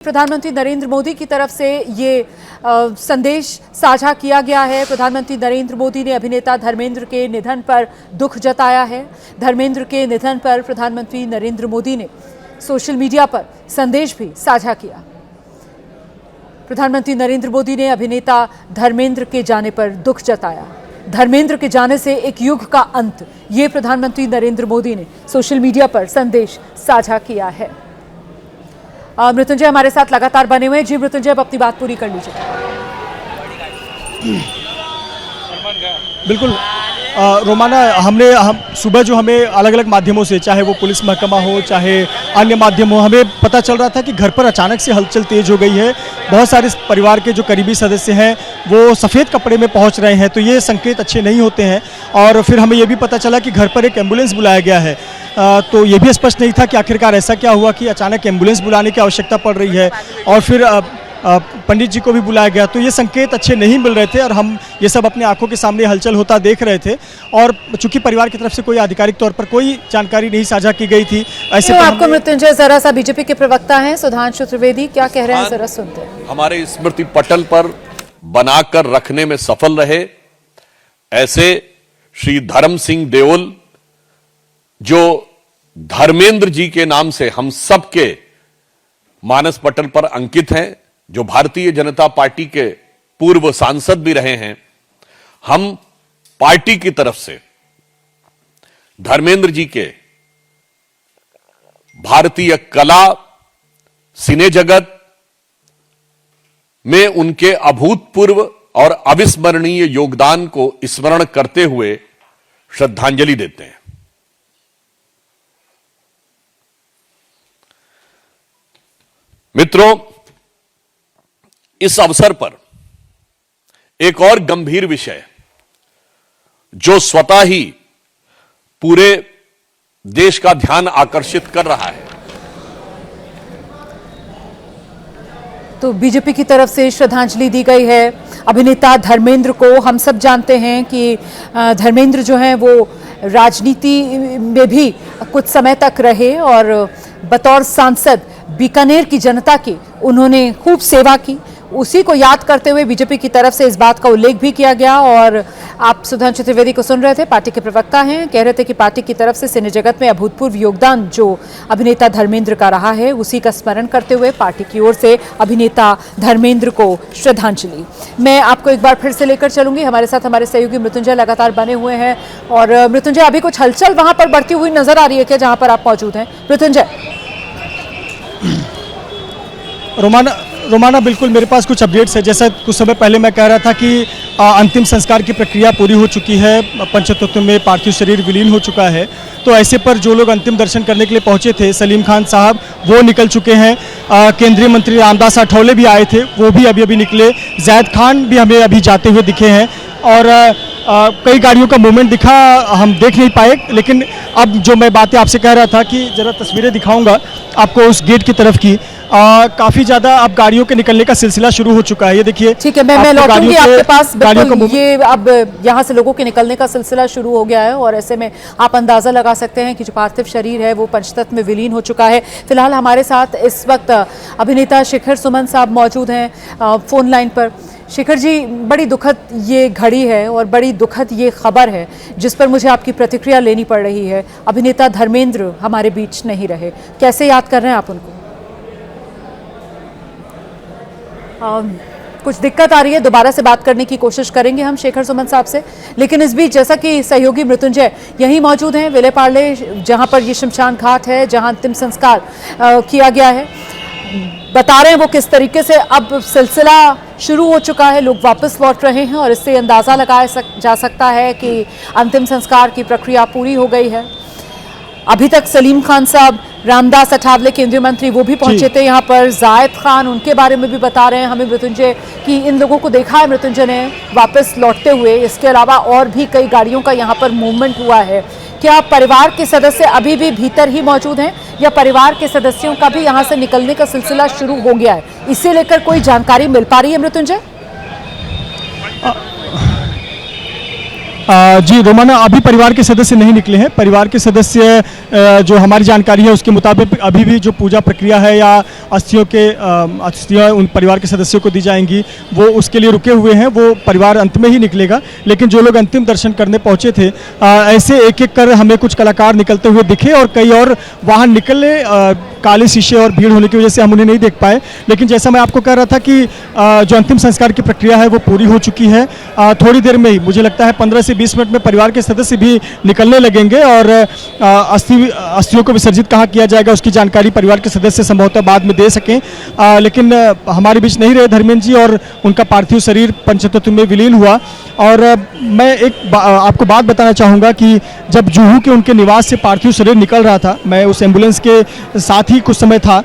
प्रधानमंत्री नरेंद्र मोदी की तरफ से ये संदेश साझा किया गया है। प्रधानमंत्री नरेंद्र मोदी ने अभिनेता धर्मेंद्र के निधन पर दुख जताया है। धर्मेंद्र के निधन पर प्रधानमंत्री नरेंद्र मोदी ने सोशल मीडिया पर संदेश भी साझा किया। प्रधानमंत्री नरेंद्र मोदी ने अभिनेता धर्मेंद्र के जाने पर दुख जताया। धर्मेंद्र के जाने से एक युग का अंत, ये प्रधानमंत्री नरेंद्र मोदी ने सोशल मीडिया पर संदेश साझा किया है। मृत्युंजय हमारे साथ लगातार बने हुए हैं। जी मृत्युंजय, अब अपनी बात पूरी कर लीजिए। बिल्कुल रोमाना, हम सुबह जो हमें अलग अलग माध्यमों से, चाहे वो पुलिस महकमा हो चाहे अन्य माध्यम हो, हमें पता चल रहा था कि घर पर अचानक से हलचल तेज हो गई है। बहुत सारे परिवार के जो करीबी सदस्य हैं वो सफ़ेद कपड़े में पहुंच रहे हैं, तो ये संकेत अच्छे नहीं होते हैं। और फिर हमें ये भी पता चला कि घर पर एक एम्बुलेंस बुलाया गया है। तो ये भी स्पष्ट नहीं था कि आखिरकार ऐसा क्या हुआ कि अचानक एम्बुलेंस बुलाने की आवश्यकता पड़ रही है। और फिर पंडित जी को भी बुलाया गया, तो ये संकेत अच्छे नहीं मिल रहे थे और हम ये सब अपने आंखों के सामने हलचल होता देख रहे थे। और चूंकि परिवार की तरफ से कोई आधिकारिक तौर पर कोई जानकारी नहीं साझा की गई थी, ऐसे तो आपको मृत्युंजय जरा सा बीजेपी के प्रवक्ता हैं सुधांशु त्रिवेदी, क्या कह रहे हैं जरा सुनते हैं। हमारे स्मृति पटल पर बनाकर रखने में सफल रहे ऐसे श्री धर्म सिंह देओल, जो धर्मेंद्र जी के नाम से हम सबके मानस पटल पर अंकित हैं, जो भारतीय जनता पार्टी के पूर्व सांसद भी रहे हैं, हम पार्टी की तरफ से धर्मेंद्र जी के भारतीय कला, सिने जगत में उनके अभूतपूर्व और अविस्मरणीय योगदान को स्मरण करते हुए श्रद्धांजलि देते हैं। मित्रों, इस अवसर पर एक और गंभीर विषय जो स्वतः ही पूरे देश का ध्यान आकर्षित कर रहा है। तो बीजेपी की तरफ से श्रद्धांजलि दी गई है अभिनेता धर्मेंद्र को। हम सब जानते हैं कि धर्मेंद्र जो हैं वो राजनीति में भी कुछ समय तक रहे और बतौर सांसद बीकानेर की जनता की उन्होंने खूब सेवा की। उसी को याद करते हुए बीजेपी की तरफ से इस बात का उल्लेख भी किया गया। और आप सुधांशु त्रिवेदी को सुन रहे थे, पार्टी के प्रवक्ता हैं, कह रहे थे कि पार्टी की तरफ से सिने जगत में अभूतपूर्व योगदान जो अभिनेता धर्मेंद्र का रहा है, उसी का स्मरण करते हुए पार्टी की ओर से अभिनेता धर्मेंद्र को श्रद्धांजलि। मैं आपको एक बार फिर से लेकर चलूंगी। हमारे साथ हमारे सहयोगी मृत्युंजय लगातार बने हुए हैं। और मृत्युंजय, अभी कुछ हलचल वहां पर बढ़ती हुई नजर आ रही है क्या, जहां पर आप मौजूद हैं मृत्युंजय? रोमाना बिल्कुल मेरे पास कुछ अपडेट्स है। जैसा कुछ समय पहले मैं कह रहा था कि अंतिम संस्कार की प्रक्रिया पूरी हो चुकी है, पंचतत्व में पार्थिव शरीर विलीन हो चुका है। तो ऐसे पर जो लोग अंतिम दर्शन करने के लिए पहुंचे थे, सलीम खान साहब वो निकल चुके हैं। केंद्रीय मंत्री रामदास आठवले भी आए थे, वो भी अभी निकले। जैद खान भी हमें अभी जाते हुए दिखे हैं। और कई गाड़ियों का मूवमेंट दिखा, हम देख नहीं पाए। लेकिन अब जो मैं बातें आपसे कह रहा था कि जरा तस्वीरें दिखाऊंगा आपको उस गेट की तरफ की। काफी ज्यादा अब गाड़ियों के निकलने का सिलसिला शुरू हो चुका है। ये देखिए, ठीक है, मैं लौटूंगी आपके पास। बिल्कुल, ये अब यहाँ से लोगों के निकलने का सिलसिला शुरू हो गया है और ऐसे में आप अंदाजा लगा सकते हैं कि जो पार्थिव शरीर है वो पंचतत्व में विलीन हो चुका है। फिलहाल हमारे साथ इस वक्त अभिनेता शिखर सुमन साहब मौजूद हैं फोन लाइन पर। शिखर जी, बड़ी दुखद ये घड़ी है और बड़ी दुखद ये खबर है जिस पर मुझे आपकी प्रतिक्रिया लेनी पड़ रही है। अभिनेता धर्मेंद्र हमारे बीच नहीं रहे, कैसे याद कर रहे हैं आप उनको? कुछ दिक्कत आ रही है, दोबारा से बात करने की कोशिश करेंगे हम शेखर सुमन साहब से। लेकिन इस बीच जैसा कि सहयोगी मृत्युंजय यहीं मौजूद हैं विलेपार्ले, जहां पर ये शमशान घाट है जहां अंतिम संस्कार किया गया है, बता रहे हैं वो किस तरीके से अब सिलसिला शुरू हो चुका है, लोग वापस लौट रहे हैं और इससे अंदाजा लगाया जा सकता है कि अंतिम संस्कार की प्रक्रिया पूरी हो गई है। अभी तक सलीम खान साहब, रामदास अठावले केंद्रीय मंत्री, वो भी पहुंचे थे यहाँ पर। जायद खान, उनके बारे में भी बता रहे हैं हमें मृत्युंजय कि इन लोगों को देखा है मृत्युंजय ने वापस लौटते हुए। इसके अलावा और भी कई गाड़ियों का यहाँ पर मूवमेंट हुआ है। क्या परिवार के सदस्य अभी भी भीतर ही मौजूद हैं या परिवार के सदस्यों का भी यहाँ से निकलने का सिलसिला शुरू हो गया है? इसे लेकर कोई जानकारी मिल पा रही है मृत्युंजय? जी रोमाना, अभी परिवार के सदस्य नहीं निकले हैं। परिवार के सदस्य जो हमारी जानकारी है उसके मुताबिक अभी भी जो पूजा प्रक्रिया है या अस्थियाँ उन परिवार के सदस्यों को दी जाएंगी वो उसके लिए रुके हुए हैं। वो परिवार अंत में ही निकलेगा। लेकिन जो लोग अंतिम दर्शन करने पहुंचे थे, ऐसे एक एक कर हमें कुछ कलाकार निकलते हुए दिखे और कई और वाहन निकले। काले शीशे और भीड़ होने की वजह से हम उन्हें नहीं देख पाए। लेकिन जैसा मैं आपको कह रहा था कि जो अंतिम संस्कार की प्रक्रिया है वो पूरी हो चुकी है। थोड़ी देर में ही, मुझे लगता है 15 से 20 मिनट में परिवार के सदस्य भी निकलने लगेंगे और अस्थियों को विसर्जित कहाँ किया जाएगा उसकी जानकारी परिवार के सदस्य संभवतः बाद में दे सकें। लेकिन हमारे बीच नहीं रहे धर्मेंद्र जी और उनका पार्थिव शरीर पंचतत्व में विलीन हुआ। और मैं एक आपको बात बताना चाहूँगा कि जब जुहू के उनके निवास से पार्थिव शरीर निकल रहा था, मैं उस एम्बुलेंस के साथ ही कुछ समय था।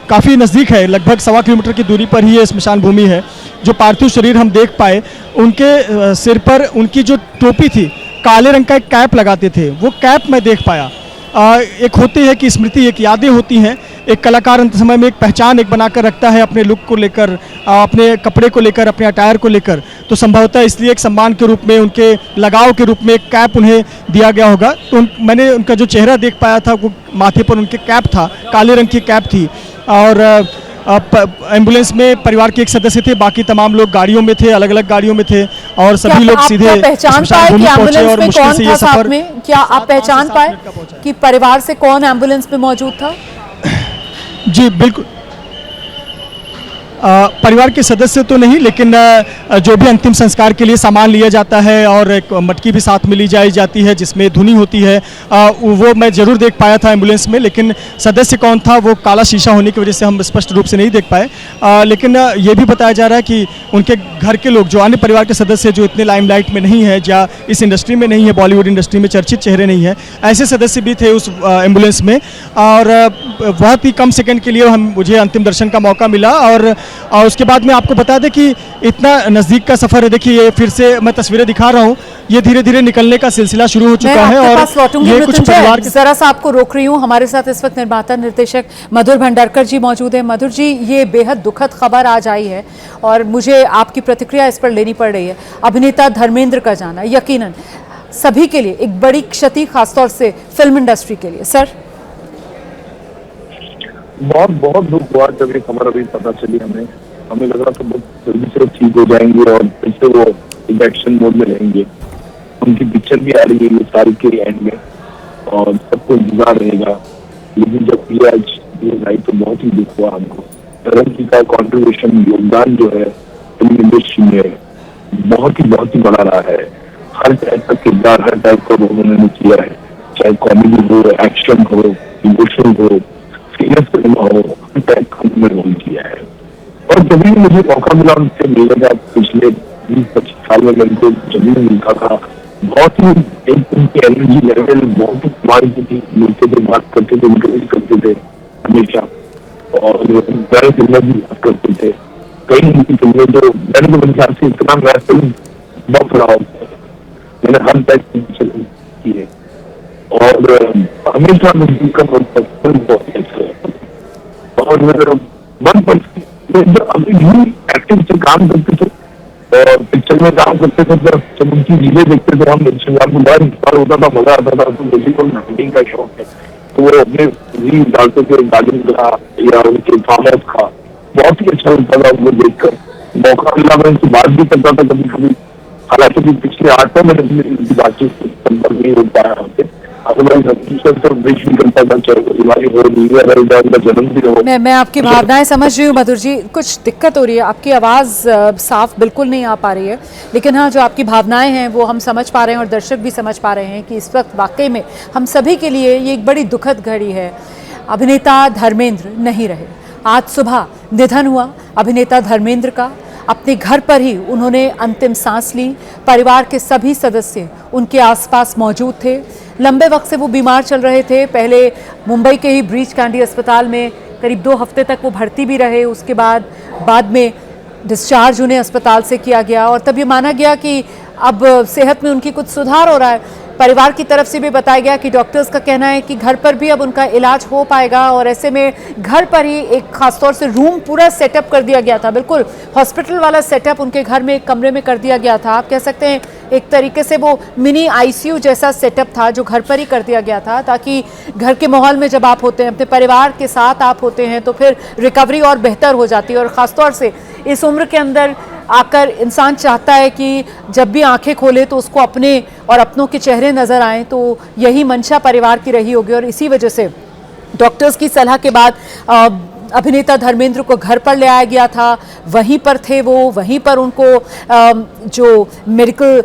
काफ़ी नज़दीक है, लगभग 1.25 किलोमीटर की दूरी पर ही ये स्मशान भूमि है। जो पार्थिव शरीर हम देख पाए, उनके सिर पर उनकी जो टोपी थी, काले रंग का एक कैप लगाते थे, वो कैप मैं देख पाया। एक होती है कि स्मृति, एक यादें होती हैं। एक कलाकार अंत समय में एक पहचान एक बनाकर रखता है अपने लुक को लेकर, अपने कपड़े को लेकर, अपने अटायर को लेकर। तो संभवतः इसलिए एक सम्मान के रूप में, उनके लगाव के रूप में एक कैप उन्हें दिया गया होगा। तो मैंने उनका जो चेहरा देख पाया था, वो माथे पर उनके कैप था, काले रंग की कैप थी। और एम्बुलेंस में परिवार के एक सदस्य थे, बाकी तमाम लोग गाड़ियों में थे, अलग अलग गाड़ियों में थे। और सभी लोग सीधे पहचान पाए कि एम्बुलेंस में कौन था साथ में? क्या आप पहचान पाए कि परिवार से कौन एम्बुलेंस में मौजूद था? जी बिल्कुल, परिवार के सदस्य तो नहीं, लेकिन जो भी अंतिम संस्कार के लिए सामान लिया जाता है और एक मटकी भी साथ में ली जाती है जिसमें धुनी होती है, वो मैं ज़रूर देख पाया था एम्बुलेंस में। लेकिन सदस्य कौन था वो काला शीशा होने की वजह से हम स्पष्ट रूप से नहीं देख पाए। लेकिन ये भी बताया जा रहा है कि उनके घर के लोग, जो अन्य परिवार के सदस्य जो इतने लाइमलाइट में नहीं है या इस इंडस्ट्री में नहीं है, बॉलीवुड इंडस्ट्री में चर्चित चेहरे नहीं है, ऐसे सदस्य भी थे उस एम्बुलेंस में। और बहुत ही कम सेकेंड के लिए मुझे अंतिम दर्शन का मौका मिला। और उसके बाद में आपको बता दें कि इतना नज़दीक का सफ़र है। देखिए, ये फिर से मैं तस्वीरें दिखा रहा हूँ, ये धीरे धीरे निकलने का सिलसिला शुरू हो चुका है। और ये कुछ परिवार के जरा सा आपको रोक रही हूँ। हमारे साथ इस वक्त निर्माता निर्देशक मधुर भंडारकर जी मौजूद हैं। मधुर जी, ये बेहद दुखद खबर आज आई है और मुझे आपकी प्रतिक्रिया इस पर लेनी पड़ रही है। अभिनेता धर्मेंद्र का जाना यकीनन सभी के लिए एक बड़ी क्षति, खासतौर से फिल्म इंडस्ट्री के लिए। सर, बहुत दुख हुआ जब ये खबर अभी पता चली। हमें लगा तो बहुत जल्दी से ठीक हो जाएंगे और फिर से वो एक एक्शन मोड में रहेंगे। उनकी पिक्चर भी आ रही है ये साल के एंड में और सबको इंतजार रहेगा। लेकिन जब ये आज न्यूज आई तो बहुत ही दुख हुआ हमको। धर्म जी का कॉन्ट्रीब्यूशन, योगदान जो है फिल्म इंडस्ट्री में बहुत ही बड़ा रहा है। हर टाइप का किरदार, हर टाइप का रोल उन्होंने किया है, चाहे कॉमेडी हो, एक्शन हो, इमोशनल हो, सीरियस फिल्म हो, हर टाइप का उन्होंने रोल किया है। और जब भी मुझे मौका मिला उनसे मिलने का, पिछले 20-25 साल में उनको जब भी मिलता था, बहुत ही एक उनकी एनर्जी लेवल बहुत ही कुमारी की थी। मिलते थे, बात करते थे, इंकरेज करते थे हमेशा और प्यारे फिल्में भी बात करते थे। कई उनकी फिल्में जो मैंने तो मेरे ख्याल से इतना मैं फिल्म बहुत रहा हूँ, मैंने हर टाइप की फिल्म की है और हमेशा मुझे का बहुत अच्छा और वन पर्सन जो अभी भी एक्टिंग से काम करते थे और पिक्चर में काम करते थे, जब उनकी रीलें देखते थे हम इंस्टाग्राम को बड़ा इंस्पायर होता था, मजा आता था। तो मुझे को राइटिंग का शौक है तो वो अपने रील डालते थे, गार्डन का या उनके फार्म हाउस का, बहुत ही अच्छा लगता था उनको देखकर। मौका मिला मैं उनसे बात भी करता था कभी कभी, हालांकि पिछले 8 महीने उनकी बातचीत संपर्क नहीं हो पाया हमसे। मैं आपकी भावनाएं समझ रही हूँ मधुर जी। कुछ दिक्कत हो रही है, आपकी आवाज़ साफ बिल्कुल नहीं आ पा रही है, लेकिन हाँ, जो आपकी भावनाएं हैं वो हम समझ पा रहे हैं और दर्शक भी समझ पा रहे हैं कि इस वक्त वाकई में हम सभी के लिए ये एक बड़ी दुखद घड़ी है। अभिनेता धर्मेंद्र नहीं रहे। आज सुबह निधन हुआ अभिनेता धर्मेंद्र का। अपने घर पर ही उन्होंने अंतिम सांस ली। परिवार के सभी सदस्य उनके आसपास मौजूद थे। लंबे वक्त से वो बीमार चल रहे थे। पहले मुंबई के ही ब्रीच कैंडी अस्पताल में करीब 2 हफ्ते तक वो भर्ती भी रहे। उसके बाद में डिस्चार्ज उन्हें अस्पताल से किया गया और तब ये माना गया कि अब सेहत में उनकी कुछ सुधार हो रहा है। परिवार की तरफ से भी बताया गया कि डॉक्टर्स का कहना है कि घर पर भी अब उनका इलाज हो पाएगा और ऐसे में घर पर ही एक खासतौर से रूम पूरा सेटअप कर दिया गया था, बिल्कुल हॉस्पिटल वाला सेटअप उनके घर में एक कमरे में कर दिया गया था। आप कह सकते हैं एक तरीके से वो मिनी आईसीयू जैसा सेटअप था जो घर पर ही कर दिया गया था, ताकि घर के माहौल में जब आप होते हैं, अपने परिवार के साथ आप होते हैं, तो फिर रिकवरी और बेहतर हो जाती है। और ख़ासतौर से इस उम्र के अंदर आकर इंसान चाहता है कि जब भी आंखें खोले तो उसको अपने और अपनों के चेहरे नज़र आएँ, तो यही मंशा परिवार की रही होगी। और इसी वजह से डॉक्टर्स की सलाह के बाद अभिनेता धर्मेंद्र को घर पर ले आया गया था, वहीं पर थे वो, वहीं पर उनको जो मेडिकल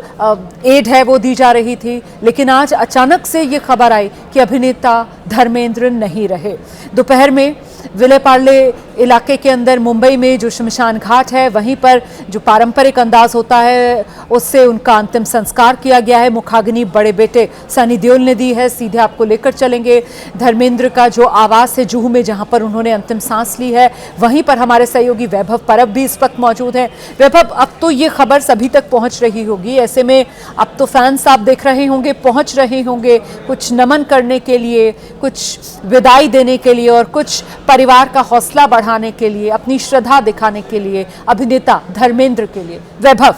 एड है वो दी जा रही थी। लेकिन आज अचानक से ये खबर आई कि अभिनेता धर्मेंद्र नहीं रहे। दोपहर में विलेपार्ले इलाके के अंदर मुंबई में जो शमशान घाट है, वहीं पर जो पारंपरिक अंदाज होता है उससे उनका अंतिम संस्कार किया गया है। मुखाग्नि बड़े बेटे सनी देओल ने दी है। सीधे आपको लेकर चलेंगे धर्मेंद्र का जो आवास है जुहू में, जहां पर उन्होंने अंतिम सांस ली है, वहीं पर हमारे सहयोगी वैभव परब भी इस वक्त मौजूद हैं। वैभव, अब तो ये खबर सभी तक पहुंच रही होगी, ऐसे में अब तो फैंस आप देख रहे होंगे, पहुंच रहे होंगे कुछ नमन करने के लिए, कुछ विदाई देने के लिए और कुछ परिवार का हौसला बढ़ाने के लिए, अपनी श्रद्धा दिखाने के लिए अभिनेता धर्मेंद्र के लिए। वैभव।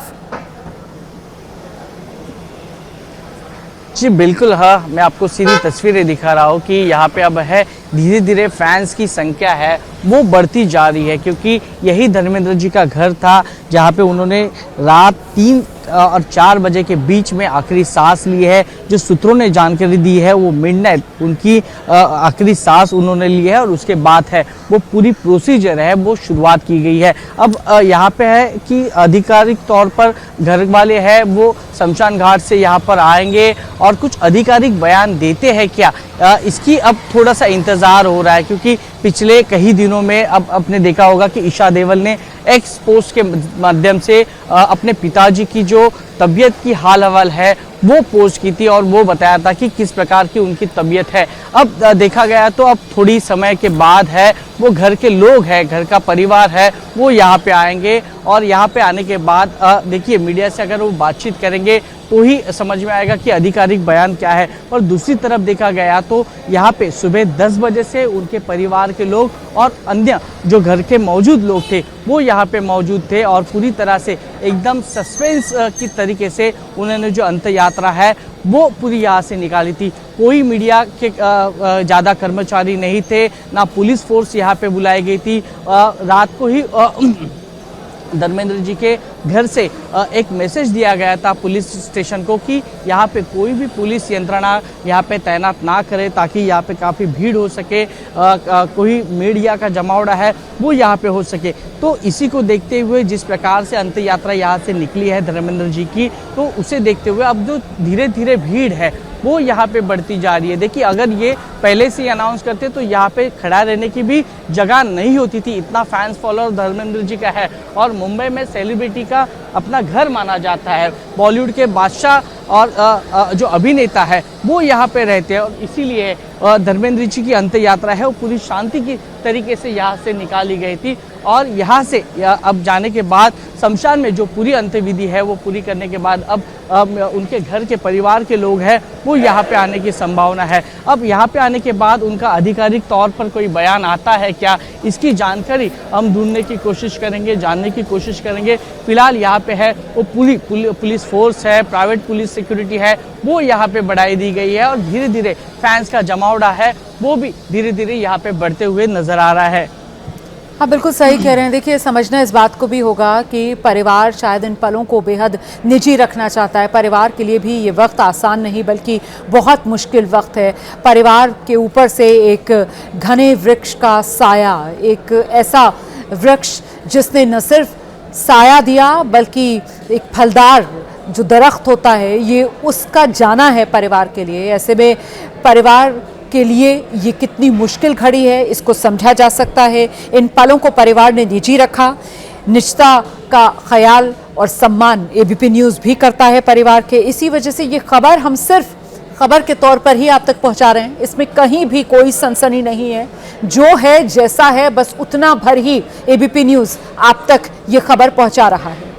जी बिल्कुल, हाँ, मैं आपको सीधी तस्वीरें दिखा रहा हूँ कि यहाँ पे अब है धीरे धीरे फैंस की संख्या है वो बढ़ती जा रही है, क्योंकि यही धर्मेंद्र जी का घर था जहाँ पे उन्होंने रात 3 और 4 बजे के बीच में आखिरी सांस ली है। जो सूत्रों ने जानकारी दी है वो मिडनाइट उनकी आखिरी सांस उन्होंने ली है और उसके बाद है वो पूरी प्रोसीजर है वो शुरुआत की गई है। अब यहाँ पे है कि आधिकारिक तौर पर घर वाले हैं वो शमशान घाट से यहाँ पर आएंगे और कुछ आधिकारिक बयान देते हैं क्या, इसकी अब थोड़ा सा इंतज़ार हो रहा है, क्योंकि पिछले कई दिनों में अब आपने देखा होगा कि ईशा देओल ने एक्स पोस्ट के माध्यम से अपने पिताजी की जो तबीयत की हाल हवाल है वो पोस्ट की थी और वो बताया था कि किस प्रकार की उनकी तबीयत है। अब देखा गया तो अब थोड़ी समय के बाद है वो घर के लोग हैं, घर का परिवार है वो यहाँ पे आएंगे और यहाँ पे आने के बाद देखिए मीडिया से अगर वो बातचीत करेंगे तो ही समझ में आएगा कि आधिकारिक बयान क्या है। और दूसरी तरफ देखा गया तो यहाँ पे सुबह 10 बजे से उनके परिवार के लोग और अन्य जो घर के मौजूद लोग थे वो यहाँ पे मौजूद थे और पूरी तरह से एकदम सस्पेंस की तरीके से उन्होंने जो अंत यात्रा है वो पूरी यहाँ से निकाली थी। कोई मीडिया के ज़्यादा कर्मचारी नहीं थे, ना पुलिस फोर्स यहाँ पे बुलाई गई थी। रात को ही धर्मेंद्र जी के घर से एक मैसेज दिया गया था पुलिस स्टेशन को कि यहाँ पे कोई भी पुलिस यंत्रणा यहाँ पे तैनात ना करे ताकि यहाँ पे काफ़ी भीड़ हो सके, कोई मीडिया का जमावड़ा है वो यहाँ पे हो सके। तो इसी को देखते हुए जिस प्रकार से अंत यात्रा यहाँ से निकली है धर्मेंद्र जी की, तो उसे देखते हुए अब जो धीरे धीरे भीड़ है वो यहाँ पे बढ़ती जा रही है। देखिए अगर ये पहले से ही अनाउंस करते तो यहाँ पे खड़ा रहने की भी जगह नहीं होती थी, इतना फैंस फॉलोअर धर्मेंद्र जी का है और मुंबई में सेलिब्रिटी का अपना घर माना जाता है। बॉलीवुड के बादशाह और जो अभिनेता है वो यहाँ पे रहते हैं और इसीलिए धर्मेंद्र जी की अंत यात्रा है वो पूरी शांति की तरीके से यहाँ से निकाली गई थी और यहाँ से अब जाने के बाद शमशान में जो पूरी अंत्यविधि है वो पूरी करने के बाद अब उनके घर के परिवार के लोग हैं वो यहाँ पे आने की संभावना है। अब यहाँ पे आने के बाद उनका आधिकारिक तौर पर कोई बयान आता है क्या, इसकी जानकारी हम ढूंढने की कोशिश करेंगे, जानने की कोशिश करेंगे। फिलहाल यहाँ पे है वो पूरी पुलिस फोर्स है, प्राइवेट पुलिस सिक्योरिटी है वो यहाँ पे बढ़ाई दी गई है और धीरे धीरे फैंस का जमावड़ा है वो भी धीरे धीरे यहाँ पे बढ़ते हुए नजर आ रहा है। हाँ बिल्कुल सही कह रहे हैं। देखिए समझना इस बात को भी होगा कि परिवार शायद इन पलों को बेहद निजी रखना चाहता है। परिवार के लिए भी ये वक्त आसान नहीं बल्कि बहुत मुश्किल वक्त है। परिवार के ऊपर से एक घने वृक्ष का साया, एक ऐसा वृक्ष जिसने न सिर्फ साया दिया बल्कि एक फलदार जो दरख्त होता है ये उसका जाना है परिवार के लिए। ऐसे में परिवार के लिए ये कितनी मुश्किल घड़ी है इसको समझा जा सकता है। इन पलों को परिवार ने निजी रखा, निजता का ख्याल और सम्मान एबीपी न्यूज़ भी करता है परिवार के। इसी वजह से ये खबर हम सिर्फ खबर के तौर पर ही आप तक पहुंचा रहे हैं, इसमें कहीं भी कोई सनसनी नहीं है। जो है जैसा है बस उतना भर ही एबीपी न्यूज़ आप तक ये खबर पहुंचा रहा है।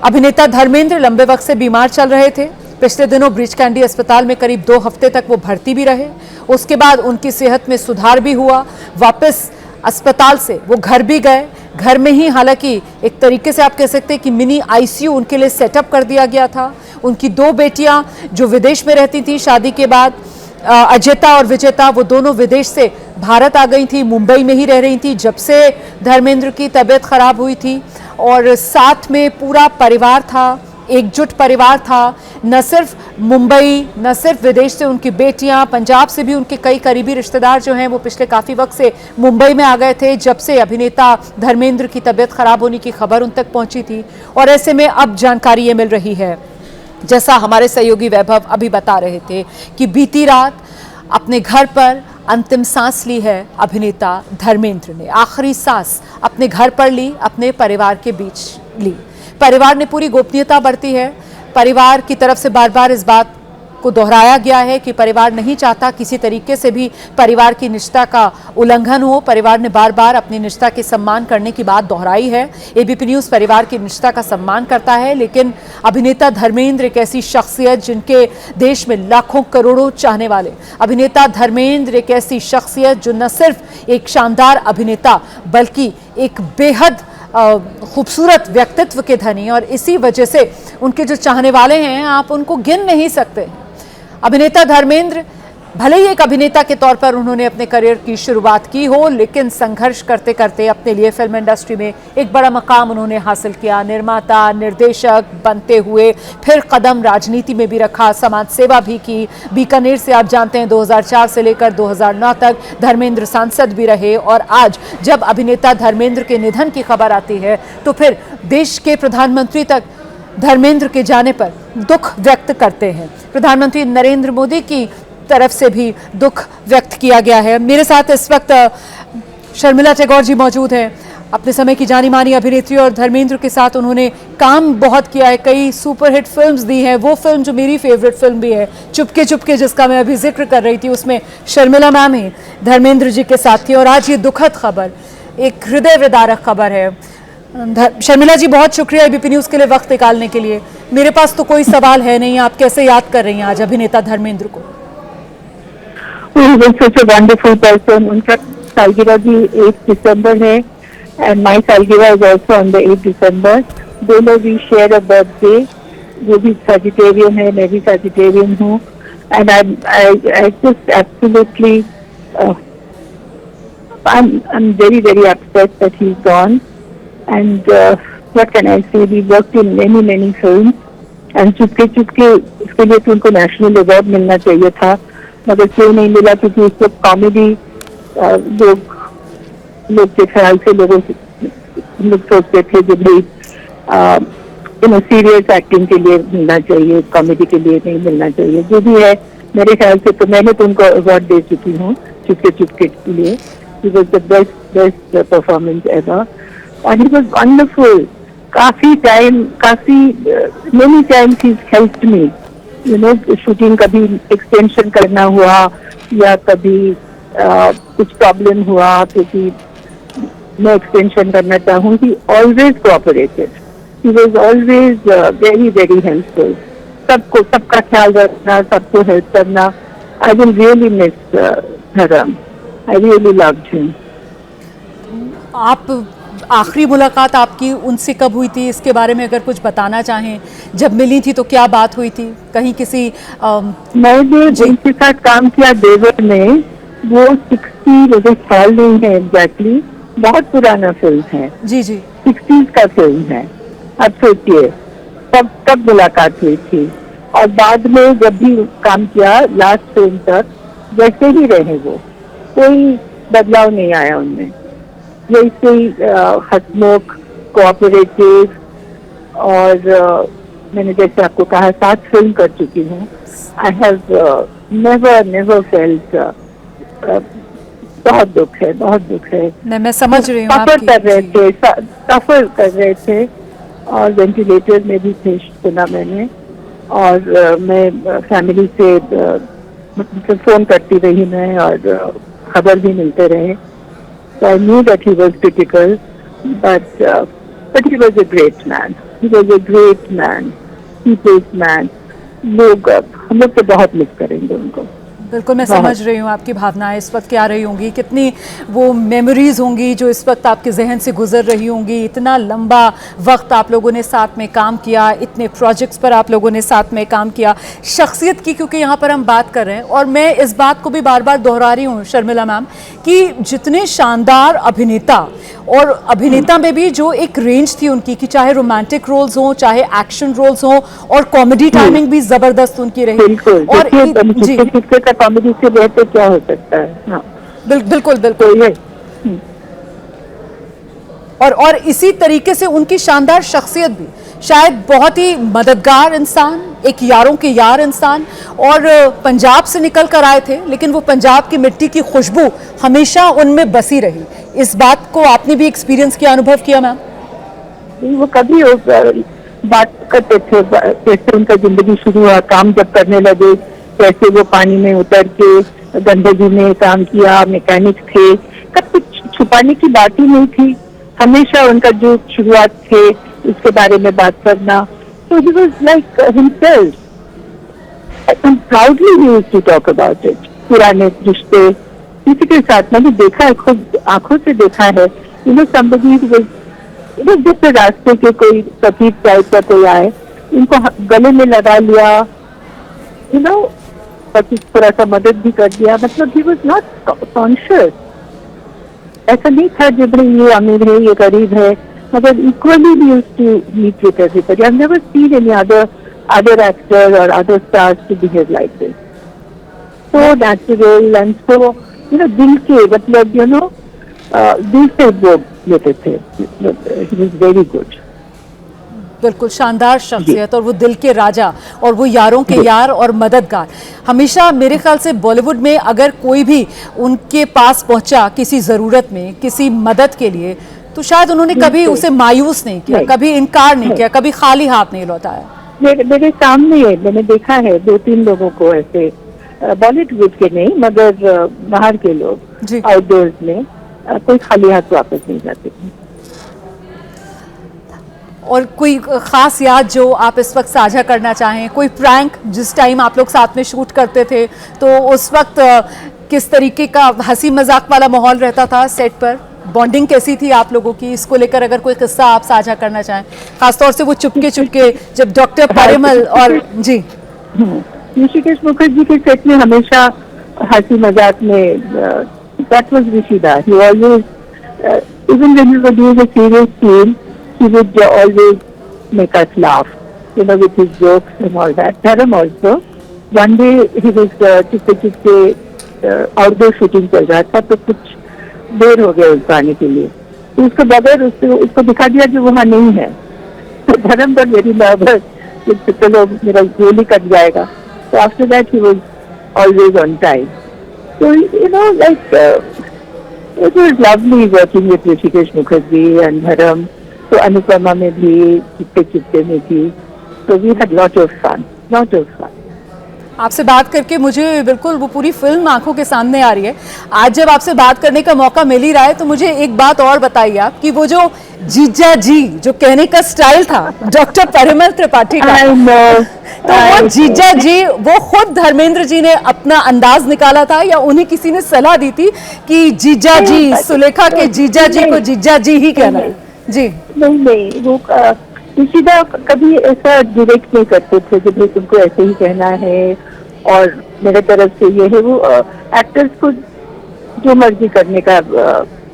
अभिनेता धर्मेंद्र लंबे वक्त से बीमार चल रहे थे, पिछले दिनों ब्रीच कैंडी अस्पताल में करीब 2 हफ्ते तक वो भर्ती भी रहे। उसके बाद उनकी सेहत में सुधार भी हुआ, वापस अस्पताल से वो घर भी गए। घर में ही हालांकि एक तरीके से आप कह सकते हैं कि मिनी आईसीयू उनके लिए सेटअप कर दिया गया था। उनकी 2 बेटियां जो विदेश में रहती थी शादी के बाद, अजयता और विजेता, वो दोनों विदेश से भारत आ गई थी, मुंबई में ही रह रही थी जब से धर्मेंद्र की तबीयत खराब हुई थी। और साथ में पूरा परिवार था, एकजुट परिवार था। न सिर्फ मुंबई, न सिर्फ विदेश से उनकी बेटियां, पंजाब से भी उनके कई करीबी रिश्तेदार जो हैं वो पिछले काफ़ी वक्त से मुंबई में आ गए थे जब से अभिनेता धर्मेंद्र की तबीयत खराब होने की खबर उन तक पहुंची थी। और ऐसे में अब जानकारी ये मिल रही है, जैसा हमारे सहयोगी वैभव अभी बता रहे थे, कि बीती रात अपने घर पर अंतिम सांस ली है अभिनेता धर्मेंद्र ने। आखिरी सांस अपने घर पर ली, अपने परिवार के बीच ली। परिवार ने पूरी गोपनीयता बरती है। परिवार की तरफ से बार बार इस बात को दोहराया गया है कि परिवार नहीं चाहता किसी तरीके से भी परिवार की निष्ठा का उल्लंघन हो। परिवार ने बार बार अपनी निष्ठा के सम्मान करने की बात दोहराई है। एबीपी न्यूज़ परिवार की निष्ठा का सम्मान करता है, लेकिन अभिनेता धर्मेंद्र एक ऐसी शख्सियत जिनके देश में लाखों करोड़ों चाहने वाले, अभिनेता धर्मेंद्र एक ऐसी शख्सियत जो न सिर्फ एक शानदार अभिनेता बल्कि एक बेहद खूबसूरत व्यक्तित्व के धनी, और इसी वजह से उनके जो चाहने वाले हैं आप उनको गिन नहीं सकते। अभिनेता धर्मेंद्र भले ही एक अभिनेता के तौर पर उन्होंने अपने करियर की शुरुआत की हो, लेकिन संघर्ष करते करते अपने लिए फिल्म इंडस्ट्री में एक बड़ा मकाम उन्होंने हासिल किया। निर्माता, निर्देशक बनते हुए फिर कदम राजनीति में भी रखा, समाज सेवा भी की। बीकानेर से आप जानते हैं 2004 से लेकर 2009 तक धर्मेंद्र सांसद भी रहे। और आज जब अभिनेता धर्मेंद्र के निधन की खबर आती है तो फिर देश के प्रधानमंत्री तक धर्मेंद्र के जाने पर दुख व्यक्त करते हैं। प्रधानमंत्री नरेंद्र मोदी की तरफ से भी दुख व्यक्त किया गया है। मेरे साथ इस वक्त शर्मिला टैगोर जी मौजूद हैं, अपने समय की जानी मानी अभिनेत्री, और धर्मेंद्र के साथ उन्होंने काम बहुत किया है, कई सुपरहिट फिल्म्स दी हैं। वो फिल्म जो मेरी फेवरेट फिल्म भी है, चुपके चुपके, जिसका मैं अभी जिक्र कर रही थी, उसमें शर्मिला मैम ही धर्मेंद्र जी के साथ थी। और आज ये दुखद खबर, एक हृदय विदारक खबर है। शर्मिला जी, बहुत शुक्रिया एबीपी न्यूज़ के लिए वक्त निकालने के लिए। मेरे पास तो कोई सवाल है नहीं, आप कैसे याद कर रही हैं आज अभिनेता धर्मेंद्र को? such a wonderful person. उनका सालगिरह भी 8 दिसंबर है, and my सालगिरह is also on the 8 दिसंबर. दोनों भी share a birthday. वो भी Sagittarian है, मैं भी Sagittarian हूँ, and I just absolutely I'm very very upset that he's gone. And what can I say? We worked in many films, and Chupke Chupke उसके लिए तो उनको नेशनल अवार्ड मिलना चाहिए था, मगर क्यों नहीं मिला? क्योंकि उसको कॉमेडी लोग के ख्याल से लोग सोचते थे कि भाई सीरियस एक्टिंग के लिए मिलना चाहिए, कॉमेडी के लिए नहीं मिलना चाहिए। जो भी है, मेरे ख्याल से तो मैंने तो उनको अवार्ड दे चुकी हूँ चुपके चुपके के लिए। It was the best performance ever, and it was wonderful. काफी many times he's helped me. Shooting कभी एक्सटेंशन करना हुआ या कभी कुछ प्रॉब्लम हुआ क्योंकि मैं एक्सटेंशन करना चाहूँ, he always cooperated. He was always very very helpful. सबका ख्याल रखना, सबको हेल्प करना. I will really miss Dharam. I really loved him. आप आखिरी मुलाकात आपकी उनसे कब हुई थी, इसके बारे में अगर कुछ बताना चाहें? जब मिली थी तो क्या बात हुई थी? कहीं किसी मैंने जिनके साथ काम किया देवर में, वो 60 मुझे ख्याल नहीं है एग्जैक्टली, बहुत पुराना फिल्म है। जी 60s का फिल्म है। अब सोचिए तब मुलाकात हुई थी, और बाद में जब भी काम किया लास्ट फिल्म तक वैसे ही रहे, वो कोई बदलाव नहीं आया उनमें। वैसे ही हसमुख, कोऑपरेटिव, और मैंने जैसे आपको कहा 7 फिल्म कर चुकी हूँ। आई हैव नेवर फेल्ट, बहुत दुख है। मैं समझ रही हूँ। सफर कर रहे थे और वेंटिलेटर में भी थे, सुना मैंने, और मैं फैमिली से फोन करती रही मैं, और खबर भी मिलते रहे। So I knew that he was critical, but he was a great man. He was a great man, people's man, लोग, हम लोग तो बहुत मिस करेंगे उनको। बिल्कुल, मैं समझ रही हूँ आपकी भावनाएं इस वक्त क्या रही होंगी, कितनी वो मेमोरीज होंगी जो इस वक्त आपके जहन से गुजर रही होंगी। इतना लंबा वक्त आप लोगों ने साथ में काम किया, इतने प्रोजेक्ट्स पर आप लोगों ने साथ में काम किया। शख्सियत की क्योंकि यहाँ पर हम बात कर रहे हैं, और मैं इस बात को भी बार बार दोहरा रही हूँ शर्मिला मैम, कि जितने शानदार अभिनेता, और अभिनेता में भी जो एक रेंज थी उनकी, कि चाहे रोमांटिक रोल्स हों, चाहे एक्शन रोल्स हों, और कॉमेडी टाइमिंग भी जबरदस्त उनकी रही। बिल्कुल, और जी, किसके का कॉमेडी से बेहतर क्या हो सकता है। हाँ, बिल्कुल बिल्कुल। तो ये और इसी तरीके से उनकी शानदार शख्सियत भी, शायद बहुत ही मददगार इंसान, एक यारों के यार इंसान, और पंजाब से निकल कर आए थे, लेकिन वो पंजाब की मिट्टी की खुशबू हमेशा उनमें बसी रही। इस बात को आपने भी एक्सपीरियंस किया, अनुभव किया मैम? वो कभी बात करते थे कैसे उनका जिंदगी शुरू हुआ, काम जब करने लगे कैसे वो पानी में उतर के गंदगी में काम किया, मैकेनिक थे, कब कुछ छुपाने की बात ही नहीं थी। हमेशा उनका जो शुरुआत थे इसके बारे में बात करना, तो he was like himself and proudly he used to talk about it. पुराने रिश्ते किसी के साथ मैंने देखा है, खुद आंखों से देखा है। यू नो समबडी वाज, जैसे रास्ते के कोई सफीद टाइप का कोई आए, इनको गले में लगा लिया, यू नो, थोड़ा सा मदद भी कर दिया। मतलब ही वाज नॉट कॉन्शियस, ऐसा नहीं था जो भाई ये अमीर है ये गरीब है, मगर इक्वली ही used to meet with everybody. I have never seen any other actor और other stars to behave like this, so natural and so you know दिल के, मतलब यू नो दिल से वो लेते थे। ही वाज वेरी गुड। बिल्कुल शानदार शख्सियत, और वो दिल के राजा, और वो यारों के यार और मददगार। हमेशा मेरे ख्याल से बॉलीवुड में अगर कोई भी उनके पास पहुंचा किसी ज़रूरत में, किसी मदद के लिए, तो शायद उन्होंने कभी उसे मायूस नहीं किया, कभी इनकार नहीं किया, कभी खाली हाथ नहीं लौटाया। मेरे सामने मैंने देखा है 2-3 लोगों को ऐसे, बॉलीवुड के नहीं मगर बाहर के लोग आउटडोर्स में कोई खाली हाथ वापस नहीं जाते थे। और कोई खास याद जो आप इस वक्त साझा करना चाहें, कोई प्रैंक जिस टाइम आप लोग साथ में शूट करते थे, तो उस वक्त किस तरीके का हंसी मजाक वाला माहौल रहता था सेट पर? बॉन्डिंग कैसी थी आप लोगों की? इसको लेकर अगर कोई किस्सा आप साझा करना चाहें, खासतौर से वो चुपके चुपके जब डॉक्टर परिमल और जी ऋषिकेश मुखर्जी के सेट में हमेशा हंसी मजाक में, that was Rishida. He always, even when we were doing a serious scene, he would always make us laugh, you know, with his jokes and all that. Dharam also. One day he was चुपके outdoor shooting चल रहा था, तो कुछ देर हो गया उसको आने के लिए, तो उसको बगैर उसको दिखा दिया कि वहाँ नहीं है। तो धर्म got very nervous, कि चलो मेरा गोली कट जाएगा। So after that he was always on time. So, you know, like, it was lovely working with Rishikesh Mukherjee and Dharam. So, Anupama में भी, चिपके में भी. So, we had lot of fun. आपसे बात करके मुझे बिल्कुल वो पूरी फिल्म आंखों के सामने आ रही है। आज जब आपसे बात करने का मौका मिल ही रहा है, तो मुझे एक बात और बताइए आप, कि वो जो जीजा जी जो कहने का स्टाइल था डॉक्टर परिमल त्रिपाठी का, तो वो जीजा जी, वो खुद धर्मेंद्र जी ने अपना अंदाज निकाला था, या उन्हें किसी ने सलाह दी थी कि जीजा जी, सुलेखा के जीजा जी को जीजा जी ही कहना है? जी नहीं, वो ऋषिदा कभी ऐसा डायरेक्ट नहीं करते थे कि भाई तुमको ऐसे ही कहना है और मेरे तरफ से ये है। वो एक्टर्स को जो मर्जी करने का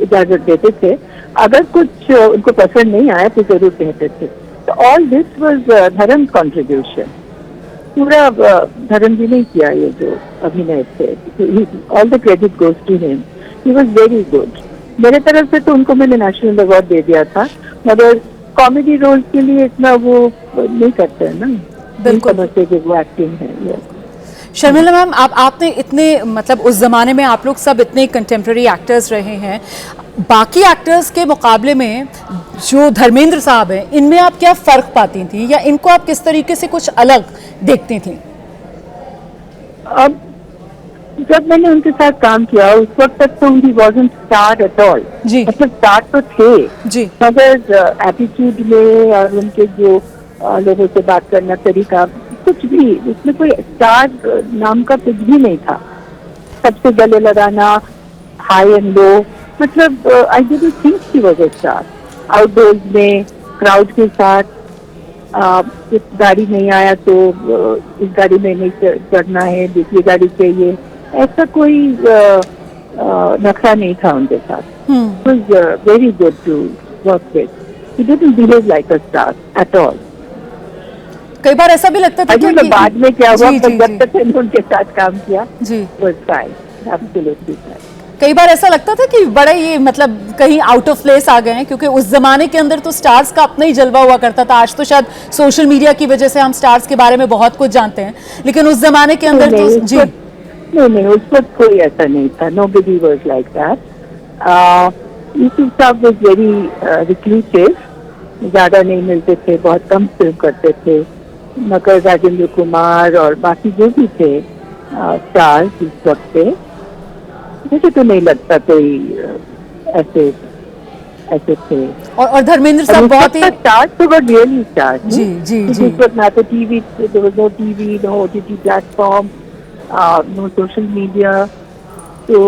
इजाजत देते थे, अगर कुछ उनको पसंद नहीं आया तो जरूर कहते थे। तो all this was Dharam contribution, पूरा धर्म जी ने किया ये जो अभिनय थे। All the credit goes to him, he was very good. मेरे तरफ से तो उनको मैंने नेशनल अवार्ड दे दिया था, मगर कॉमेडी रोल के लिए इतना वो नहीं करते हैं ना, बिल्कुल समझते कि वो एक्टिंग है। शर्मिला मैम, आपने इतने, मतलब उस जमाने में आप लोग सब इतने कंटेम्प्रेरी एक्टर्स रहे हैं, बाकी एक्टर्स के मुकाबले में जो धर्मेंद्र साहब हैं, इनमें आप क्या फर्क पाती थी, या इनको आप किस तरीके से कुछ अलग देखती थी? अब जब मैंने उनके साथ काम किया उस वक्त तक तो उनकी वॉजन स्टार एट ऑल, मतलब स्टार तो थे जी, मगर एटीट्यूड में और उनके जो लोगों से बात करना तरीका कुछ भी, उसमें कोई स्टार नाम का कुछ भी नहीं था। सबसे गले लगाना, हाई एंड लो, मतलब I didn't think she was a star. Outdoors में क्राउड के साथ, इस गाड़ी नहीं आया तो इस गाड़ी में नहीं चढ़ना है, दूसरी गाड़ी चाहिए, ऐसा कोई नखरा नहीं था उनके साथ। It was very good to work with. He didn't behave like a star at all. कई बार ऐसा भी लगता था I don't know बाद में क्या हुआ, जी, पर जी, जब तक मैंने उनके साथ काम किया जी, was fine, absolutely fine. कई बार ऐसा लगता था कि बड़ा ये मतलब कहीं आउट ऑफ प्लेस आ गए हैं, क्योंकि उस जमाने के अंदर तो स्टार्स का अपना ही जलवा हुआ करता था। आज तो शायद सोशल मीडिया की वजह से हम स्टार्स के बारे में बहुत कुछ जानते हैं, लेकिन उस जमाने के अंदर तो जी नहीं, उस वक्त कोई ऐसा नहीं था। Nobody was like that. Yusuf साहब was very reclusive, ज्यादा नहीं मिलते थे, बहुत कम फिल्म करते थे, मगर राजेंद्र कुमार और बाकी जो भी थे स्टार्स इस वक्त पे, मुझे तो नहीं लगता कोई ऐसे थे। और धर्मेंद्र साहब बहुत ही स्टार्स तो वर रियली स्टार्स। जी जी जी, उस वक्त ना तो TV, there was no TV, no OTT platform, no social media, तो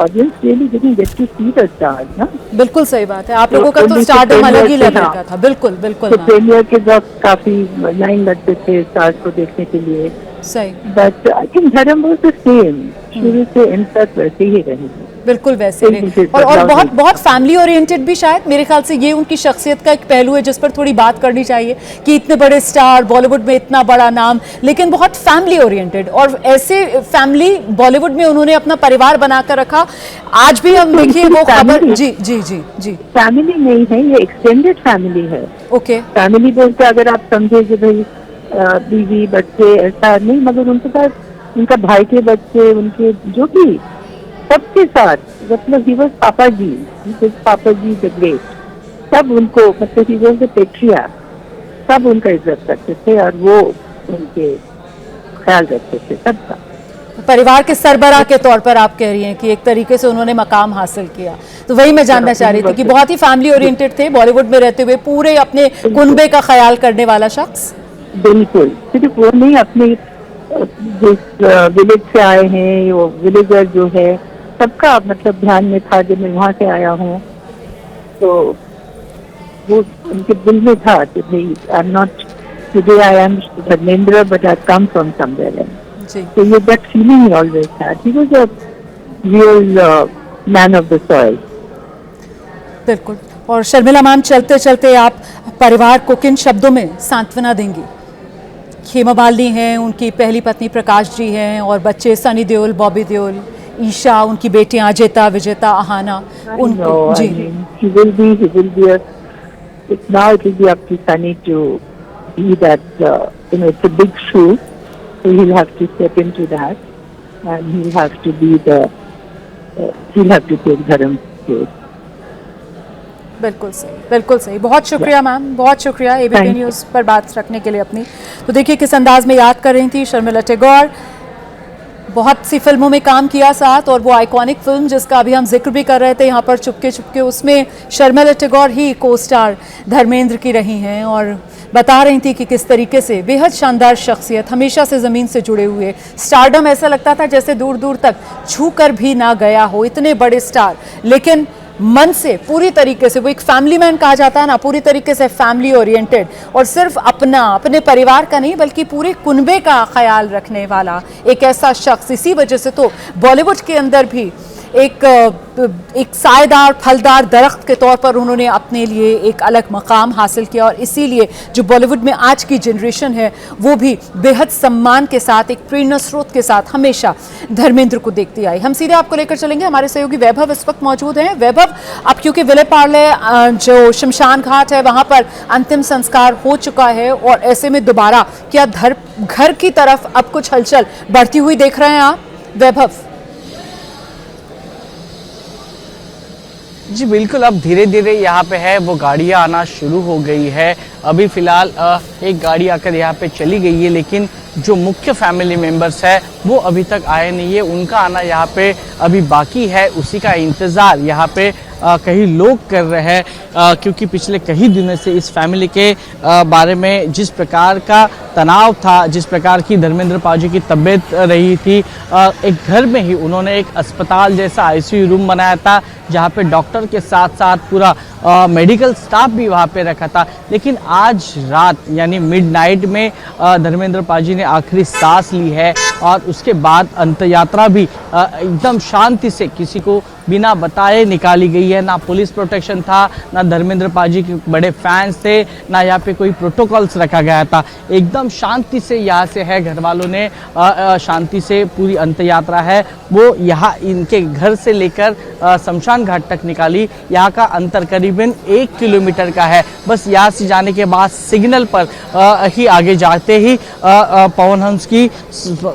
audience really didn't get to see the stars ना। बिल्कुल सही बात है, आप लोगों का तो स्टारडम अलग ही लेवल का था। बिल्कुल बिल्कुल तो प्रीमियर के वक्त काफी लाइन लगते थे स्टार्स को देखने के लिए, सही, बट आई थिंक धर्म वाज द सेम, शुरू से एंड तक वैसे ही रहे। बिल्कुल वैसे ही, और बहुत बहुत फैमिली ओरिएंटेड भी, शायद मेरे ख्याल से ये उनकी शख्सियत का एक पहलू है जिस पर थोड़ी बात करनी चाहिए कि इतने बड़े स्टार, बॉलीवुड में इतना बड़ा नाम, लेकिन बहुत फैमिली ओरिएंटेड, और ऐसे फैमिली बॉलीवुड में उन्होंने अपना परिवार बनाकर रखा। आज भी हम देखिए वो खबर, जी जी जी जी, फैमिली नहीं है, ये एक्सटेंडेड फैमिली है। ओके, फैमिली बोलते अगर आप समझे कि भाई बीवी बच्चे ऐसा नहीं, मगर उनके पास उनका भाई के बच्चे, उनके जो भी सबके साथ, मतलब ही वाज पापा जी द ग्रेट, सब उनको, मतलब ही वाज द पेट्रियार्क, सब उनका इज्जत करते थे और वो उनके ख्याल रखते थे सबका। परिवार के सरबराह के तौर पर आप कह रही हैं कि एक तरीके से उन्होंने मकाम हासिल किया, तो वही मैं जानना चाह रही थी कि बहुत ही फैमिली ओरिएंटेड थे, बॉलीवुड में रहते हुए पूरे अपने कुनबे का ख्याल करने वाला शख्स। बिल्कुल, सिर्फ वो नहीं, अपने जिस विलेज से आए हैं, वो विलेजर जो है सबका मतलब ध्यान में था। जब मैं वहाँ से आया हूँ तो वो उनके दिल में था कि भाई I am not today, I am Dharmendra, but I come from somewhere else. तो ये दैट फीलिंग ही ऑलवेज था। He was a real man of the soil. बिल्कुल। और शर्मिला मैम, चलते चलते आप परिवार को किन शब्दों में सांत्वना देंगी? हेमा मालिनी हैं, उनकी पहली पत्नी प्रकाश जी हैं, और बच्चे सनी देओल, बॉबी देओल, ईशा, उनकी बेटियां अजेता, विजेता, आहाना, उनको जी। He will be now it will be up to Sunny to be that, it's a big shoe, so he'll have to step into that, and he'll have to be he'll have to take Dharam's place. बिल्कुल सही, बिल्कुल सही। बहुत शुक्रिया ma'am, बहुत शुक्रिया ABP news पर बात रखने के लिए अपनी। तो देखिए किस अंदाज में याद कर रही थी शर्मिला टैगोर, बहुत सी फिल्मों में काम किया साथ, और वो आइकॉनिक फिल्म जिसका अभी हम जिक्र भी कर रहे थे यहाँ पर चुपके चुपके, उसमें शर्मिला टैगोर ही को स्टार धर्मेंद्र की रही हैं, और बता रही थी कि किस तरीके से बेहद शानदार शख्सियत, हमेशा से ज़मीन से जुड़े हुए, स्टारडम ऐसा लगता था जैसे दूर दूर तक छू कर भी ना गया हो, इतने बड़े स्टार, लेकिन मन से पूरी तरीके से, वो एक फैमिली मैन कहा जाता है ना, पूरी तरीके से फैमिली ओरिएंटेड, और सिर्फ अपने परिवार का नहीं बल्कि पूरे कुनबे का ख्याल रखने वाला एक ऐसा शख्स। इसी वजह से तो बॉलीवुड के अंदर भी एक सायेदार फलदार दरख्त के तौर पर उन्होंने अपने लिए एक अलग मकाम हासिल किया, और इसीलिए जो बॉलीवुड में आज की जनरेशन है वो भी बेहद सम्मान के साथ, एक प्रेरणा स्रोत के साथ हमेशा धर्मेंद्र को देखती आई। हम सीधे आपको लेकर चलेंगे, हमारे सहयोगी वैभव इस वक्त मौजूद हैं। वैभव, अब क्योंकि विले पार्ले जो शमशान घाट है वहाँ पर अंतिम संस्कार हो चुका है, और ऐसे में दोबारा क्या घर की तरफ अब कुछ हलचल बढ़ती हुई देख रहे हैं आप वैभव? जी बिल्कुल, अब धीरे धीरे यहाँ पे है वो गाड़ियाँ आना शुरू हो गई है। अभी फिलहाल एक गाड़ी आकर यहाँ पे चली गई है, लेकिन जो मुख्य फैमिली मेंबर्स है वो अभी तक आए नहीं है। उनका आना यहाँ पे अभी बाकी है, उसी का इंतज़ार यहाँ पे कई लोग कर रहे हैं, क्योंकि पिछले कई दिनों से इस फैमिली के बारे में जिस प्रकार का तनाव था, जिस प्रकार की धर्मेंद्र पाजी की तबीयत रही थी, एक घर में ही उन्होंने एक अस्पताल जैसा आईसीयू रूम बनाया था, जहाँ पे डॉक्टर के साथ साथ पूरा मेडिकल स्टाफ भी वहाँ पे रखा था। लेकिन आज रात यानी मिडनाइट में धर्मेंद्र पाजी ने आखिरी सांस ली है और उसके बाद अंत यात्रा भी एकदम शांति से किसी को बिना बताए निकाली गई है। ना पुलिस प्रोटेक्शन था, ना धर्मेंद्र पाजी के बड़े फैंस थे, ना यहाँ पे कोई प्रोटोकॉल्स रखा गया था। एकदम शांति से यहाँ से है, घर वालों ने शांति से पूरी अंत यात्रा है वो यहाँ इनके घर से लेकर शमशान घाट तक निकाली। यहाँ का अंतर करीबन 1 किलोमीटर का है। बस यहाँ से जाने के बाद सिग्नल पर ही आगे जाते ही पवन हंस की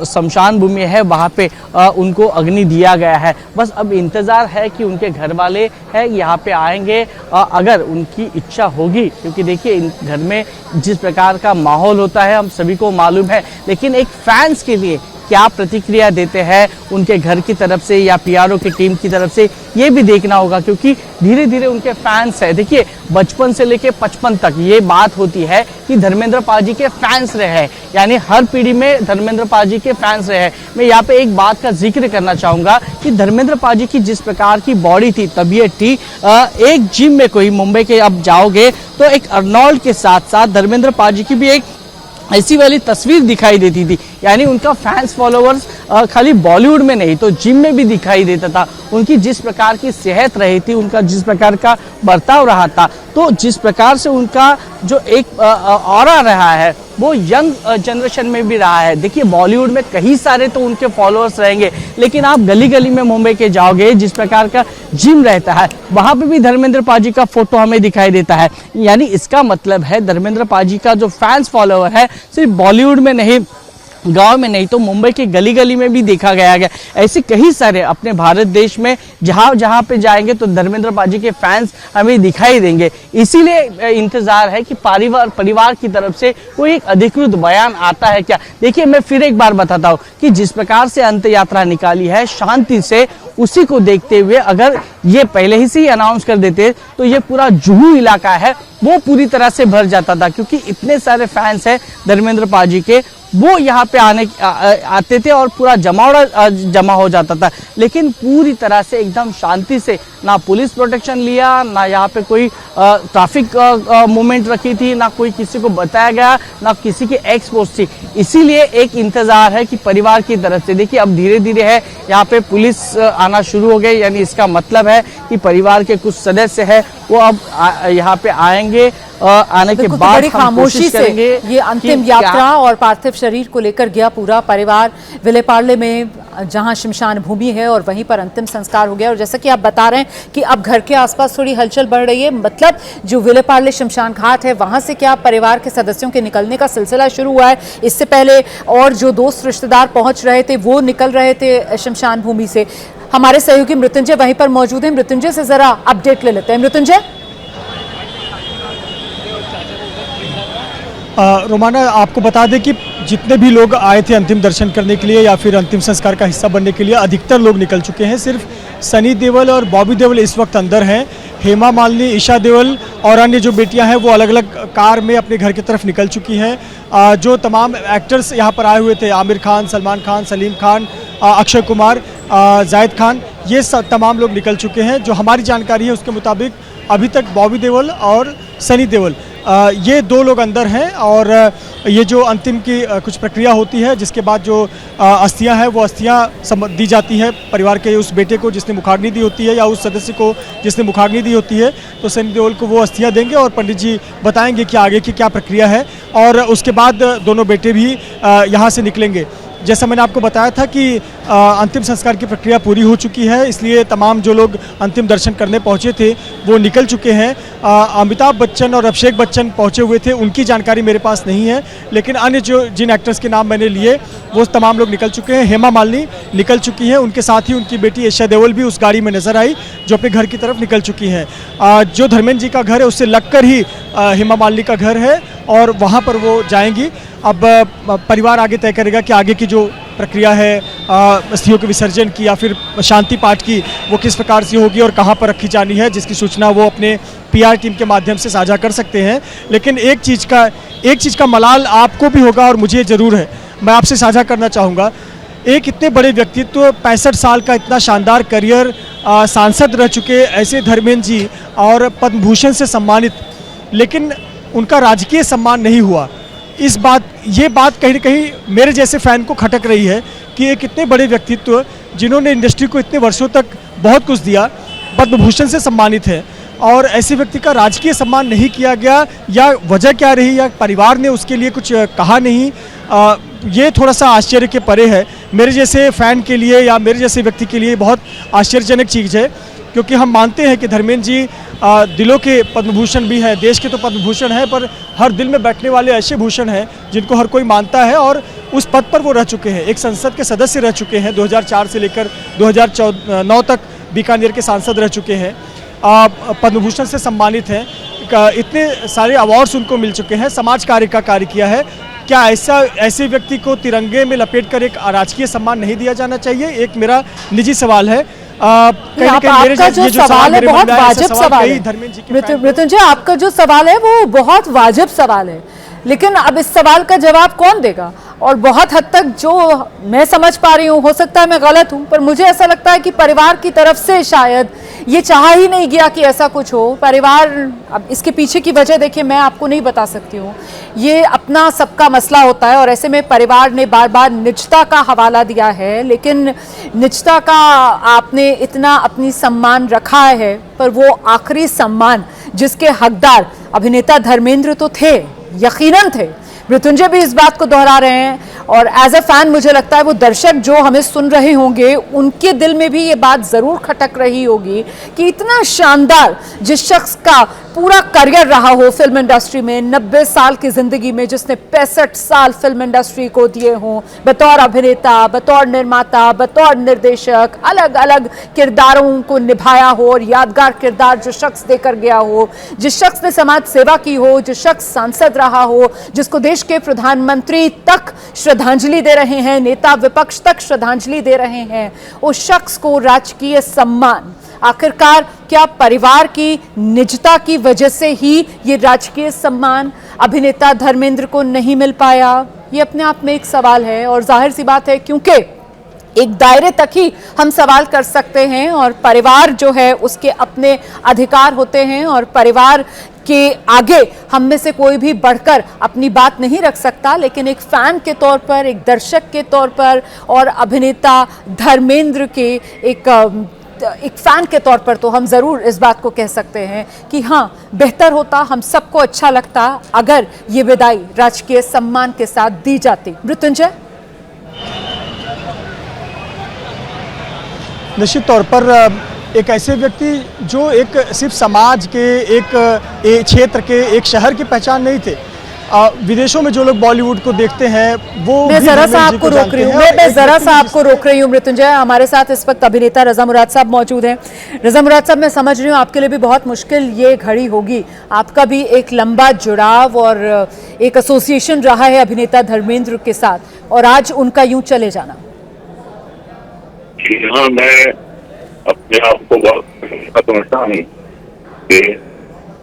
शमशान भूमि है, वहाँ पे उनको अग्नि दिया गया है। बस अब इंतजार है कि उनके घर वाले हैं यहाँ पे आएंगे, अगर उनकी इच्छा होगी, क्योंकि देखिए इन घर में जिस प्रकार का माहौल होता है हम सभी को मालूम है। लेकिन एक फैंस के लिए क्या प्रतिक्रिया देते हैं उनके घर की तरफ से या पीआरओ की टीम की तरफ से, ये भी देखना होगा, क्योंकि धीरे धीरे उनके फैंस है। देखिए बचपन से लेके 55 तक ये बात होती है कि धर्मेंद्र पाजी के फैंस रहे हैं, यानी हर पीढ़ी में धर्मेंद्र पाजी के फैंस रहे हैं। मैं यहाँ पे एक बात का जिक्र करना चाहूँगा कि धर्मेंद्र पाजी की जिस प्रकार की बॉडी थी, तबीयत थी, एक जिम में कोई मुंबई के अब जाओगे तो एक अर्नोल्ड के साथ साथ धर्मेंद्र पाजी की भी एक ऐसी वाली तस्वीर दिखाई देती थी। यानी उनका फैंस फॉलोअर्स खाली बॉलीवुड में नहीं तो जिम में भी दिखाई देता था। उनकी जिस प्रकार की सेहत रही थी, उनका जिस प्रकार का बर्ताव रहा था, तो जिस प्रकार से उनका जो एक ऑरा रहा है वो यंग जनरेशन में भी रहा है। देखिए बॉलीवुड में कई सारे तो उनके फॉलोअर्स रहेंगे, लेकिन आप गली गली में मुंबई के जाओगे, जिस प्रकार का जिम रहता है वहाँ पे भी धर्मेंद्र पाजी का फोटो हमें दिखाई देता है। यानी इसका मतलब है धर्मेंद्र पाजी का जो फैंस फॉलोअर है सिर्फ बॉलीवुड में नहीं, गांव में नहीं तो मुंबई के गली गली में भी देखा गया। ऐसे कई सारे अपने भारत देश में जहां जहां पे जाएंगे तो धर्मेंद्र पाजी के फैंस हमें दिखाई देंगे। इसीलिए इंतजार है कि परिवार की तरफ से कोई एक अधिकृत बयान आता है क्या। देखिए मैं फिर एक बार बताता हूँ कि जिस प्रकार से अंत यात्रा निकाली है शांति से, उसी को देखते हुए अगर ये पहले ही से ही अनाउंस कर देते तो ये पूरा जुहू इलाका है वो पूरी तरह से भर जाता था, क्योंकि इतने सारे फैंस हैं धर्मेंद्र पाजी के, वो यहाँ पे आते थे और पूरा जमा हो जाता था। लेकिन पूरी तरह से एकदम शांति से, ना पुलिस प्रोटेक्शन लिया, ना यहाँ पे कोई ट्रैफिक मूवमेंट रखी थी, ना कोई किसी को बताया गया, ना किसी की एक्सपोज थी। इसीलिए एक इंतजार है कि परिवार की तरफ से, देखिए अब धीरे धीरे है यहाँ पे पुलिस आना शुरू हो गई, यानी इसका मतलब है कि परिवार के कुछ सदस्य है वो अब यहाँ पे आएंगे। आने के बाद बड़ी खामोशी से ये अंतिम यात्रा और पार्थिव शरीर को लेकर गया पूरा परिवार विलेपार्ले में, जहां शमशान भूमि है, और वहीं पर अंतिम संस्कार हो गया। और जैसा कि आप बता रहे हैं कि अब घर के आसपास थोड़ी हलचल बढ़ रही है, मतलब जो विलेपार्ले शमशान घाट है वहां से क्या परिवार के सदस्यों के निकलने का सिलसिला शुरू हुआ है। इससे पहले और जो दोस्त रिश्तेदार पहुंच रहे थे वो निकल रहे थे शमशान भूमि से। हमारे सहयोगी मृत्युंजय वहीं पर मौजूद है, मृत्युंजय से जरा अपडेट ले लेते हैं। मृत्युंजय। रोमाना, आपको बता दें कि जितने भी लोग आए थे अंतिम दर्शन करने के लिए या फिर अंतिम संस्कार का हिस्सा बनने के लिए, अधिकतर लोग निकल चुके हैं। सिर्फ सनी देओल और बॉबी देओल इस वक्त अंदर हैं। हेमा मालिनी, ईशा देओल और अन्य जो बेटियां हैं वो अलग अलग कार में अपने घर की तरफ निकल चुकी हैं। जो तमाम एक्टर्स यहाँ पर आए हुए थे, आमिर खान, सलमान खान, सलीम खान, अक्षय कुमार, जायद खान, ये सब तमाम लोग निकल चुके हैं। जो हमारी जानकारी है उसके मुताबिक अभी तक बॉबी देओल और सनी देओल ये 2 लोग अंदर हैं। और ये जो अंतिम की कुछ प्रक्रिया होती है, जिसके बाद जो अस्थियां हैं वो अस्थियां दी जाती है परिवार के उस बेटे को जिसने मुखाग्नि दी होती है या उस सदस्य को जिसने मुखाग्नि दी होती है, तो सनी देओल को वो अस्थियां देंगे और पंडित जी बताएंगे कि आगे की क्या प्रक्रिया है। और उसके बाद दोनों बेटे भी यहाँ से निकलेंगे। जैसा मैंने आपको बताया था कि अंतिम संस्कार की प्रक्रिया पूरी हो चुकी है, इसलिए तमाम जो लोग अंतिम दर्शन करने पहुंचे थे वो निकल चुके हैं। अमिताभ बच्चन और अभिषेक बच्चन पहुंचे हुए थे, उनकी जानकारी मेरे पास नहीं है, लेकिन अन्य जो जिन एक्टर्स के नाम मैंने लिए वो तमाम लोग निकल चुके हैं। हेमा मालिनी निकल चुकी हैं, उनके साथ ही उनकी बेटी ईशा देओल भी उस गाड़ी में नजर आई जो अपने घर की तरफ निकल चुकी हैं। जो धर्मेंद्र जी का घर है उससे लगकर ही हेमा मालिनी का घर है और वहाँ पर वो जाएंगी। अब परिवार आगे तय करेगा कि आगे की जो प्रक्रिया है अस्थियों के विसर्जन की या फिर शांति पाठ की वो किस प्रकार से होगी और कहाँ पर रखी जानी है, जिसकी सूचना वो अपने पीआर टीम के माध्यम से साझा कर सकते हैं। लेकिन एक चीज़ का मलाल आपको भी होगा और मुझे ज़रूर है, मैं आपसे साझा करना चाहूँगा। एक इतने बड़े व्यक्तित्व, 65 साल का इतना शानदार करियर, सांसद रह चुके ऐसे धर्मेंद्र जी और पद्म भूषण से सम्मानित, लेकिन उनका राजकीय सम्मान नहीं हुआ। ये बात कहीं ना कहीं मेरे जैसे फ़ैन को खटक रही है कि एक इतने बड़े व्यक्तित्व जिन्होंने इंडस्ट्री को इतने वर्षों तक बहुत कुछ दिया, पद्म भूषण से सम्मानित है और ऐसे व्यक्ति का राजकीय सम्मान नहीं किया गया, या वजह क्या रही, या परिवार ने उसके लिए कुछ कहा नहीं, ये थोड़ा सा आश्चर्य के परे है। मेरे जैसे फ़ैन के लिए या मेरे जैसे व्यक्ति के लिए बहुत आश्चर्यजनक चीज़ है, क्योंकि हम मानते हैं कि धर्मेंद्र जी दिलों के पद्म भूषण भी हैं, देश के तो पद्म भूषण हैं, पर हर दिल में बैठने वाले ऐसे भूषण हैं जिनको हर कोई मानता है और उस पद पर वो रह चुके हैं। एक संसद के सदस्य रह चुके हैं, 2004 से लेकर 2009 तक बीकानेर के सांसद रह चुके हैं, पद्म भूषण से सम्मानित हैं, इतने सारे अवार्ड्स उनको मिल चुके हैं, समाज कार्य का कार्य किया है। क्या ऐसे व्यक्ति को तिरंगे में लपेटकर एक राजकीय सम्मान नहीं दिया जाना चाहिए? एक मेरा निजी सवाल है। आपका जो सवाल है बहुत वाजिब सवाल है मृत्युंजय, आपका जो सवाल है वो बहुत वाजिब सवाल है, लेकिन अब इस सवाल का जवाब कौन देगा? और बहुत हद तक जो मैं समझ पा रही हूँ, हो सकता है मैं गलत हूँ, पर मुझे ऐसा लगता है कि परिवार की तरफ से शायद ये चाहा ही नहीं गया कि ऐसा कुछ हो। परिवार, अब इसके पीछे की वजह देखिए मैं आपको नहीं बता सकती हूँ, ये अपना सबका मसला होता है और ऐसे में परिवार ने बार बार निजता का हवाला दिया है, लेकिन निजता का आपने इतना अपनी सम्मान रखा है, पर वो आखिरी सम्मान जिसके हकदार अभिनेता धर्मेंद्र तो थे, यकीनन थे। मृत्युंजय भी इस बात को दोहरा रहे हैं और एज अ फैन मुझे लगता है वो दर्शक जो हमें सुन रहे होंगे उनके दिल में भी ये बात जरूर खटक रही होगी कि इतना शानदार जिस शख्स का पूरा करियर रहा हो फिल्म इंडस्ट्री में, 90 साल की जिंदगी में जिसने 65 साल फिल्म इंडस्ट्री को दिए हों, बतौर अभिनेता, बतौर निर्माता, बतौर निर्देशक, अलग अलग किरदारों को निभाया हो और यादगार किरदार जो शख्स देकर गया हो, जिस शख्स ने समाज सेवा की हो, जिस शख्स सांसद रहा हो, जिसको देश के प्रधानमंत्री तक श्रद्धांजलि दे रहे हैं, नेता विपक्ष तक श्रद्धांजलि दे रहे हैं, उस शख्स को राजकीय सम्मान आखिरकार क्या परिवार की निजता की वजह से ही ये राजकीय सम्मान अभिनेता धर्मेंद्र को नहीं मिल पाया? ये अपने आप में एक सवाल है और जाहिर सी बात है क्योंकि एक दायरे तक ही हम सवाल कर सकते हैं और परिवार जो है उसके अपने अधिकार होते हैं और परिवार के आगे हम में से कोई भी बढ़कर अपनी बात नहीं रख सकता। लेकिन एक फैन के तौर पर, एक दर्शक के तौर पर और अभिनेता धर्मेंद्र के एक फैन के तौर पर तो हम ज़रूर इस बात को कह सकते हैं कि हाँ, बेहतर होता, हम सबको अच्छा लगता अगर ये विदाई राजकीय सम्मान के साथ दी जाती। मृत्युंजय, निश्चित तौर पर एक ऐसे व्यक्ति जो एक सिर्फ समाज के, एक क्षेत्र के, एक शहर की पहचान नहीं थे, विदेशों में जो लोग बॉलीवुड को देखते हैं वो मैं जरा सा आपको रोक रही हूँ, मैं जरा सा आपको रोक रही हूँ मृत्युंजय। हमारे साथ इस वक्त अभिनेता रजा मुराद साहब मौजूद हैं। रजा मुराद साहब, मैं समझ रही हूँ आपके लिए भी बहुत मुश्किल ये घड़ी होगी, आपका भी एक लंबा जुड़ाव और एक एसोसिएशन रहा है अभिनेता धर्मेंद्र के साथ और आज उनका यूं चले जाना। हाँ, मैं अपने आप को बहुत समझता हूँ कि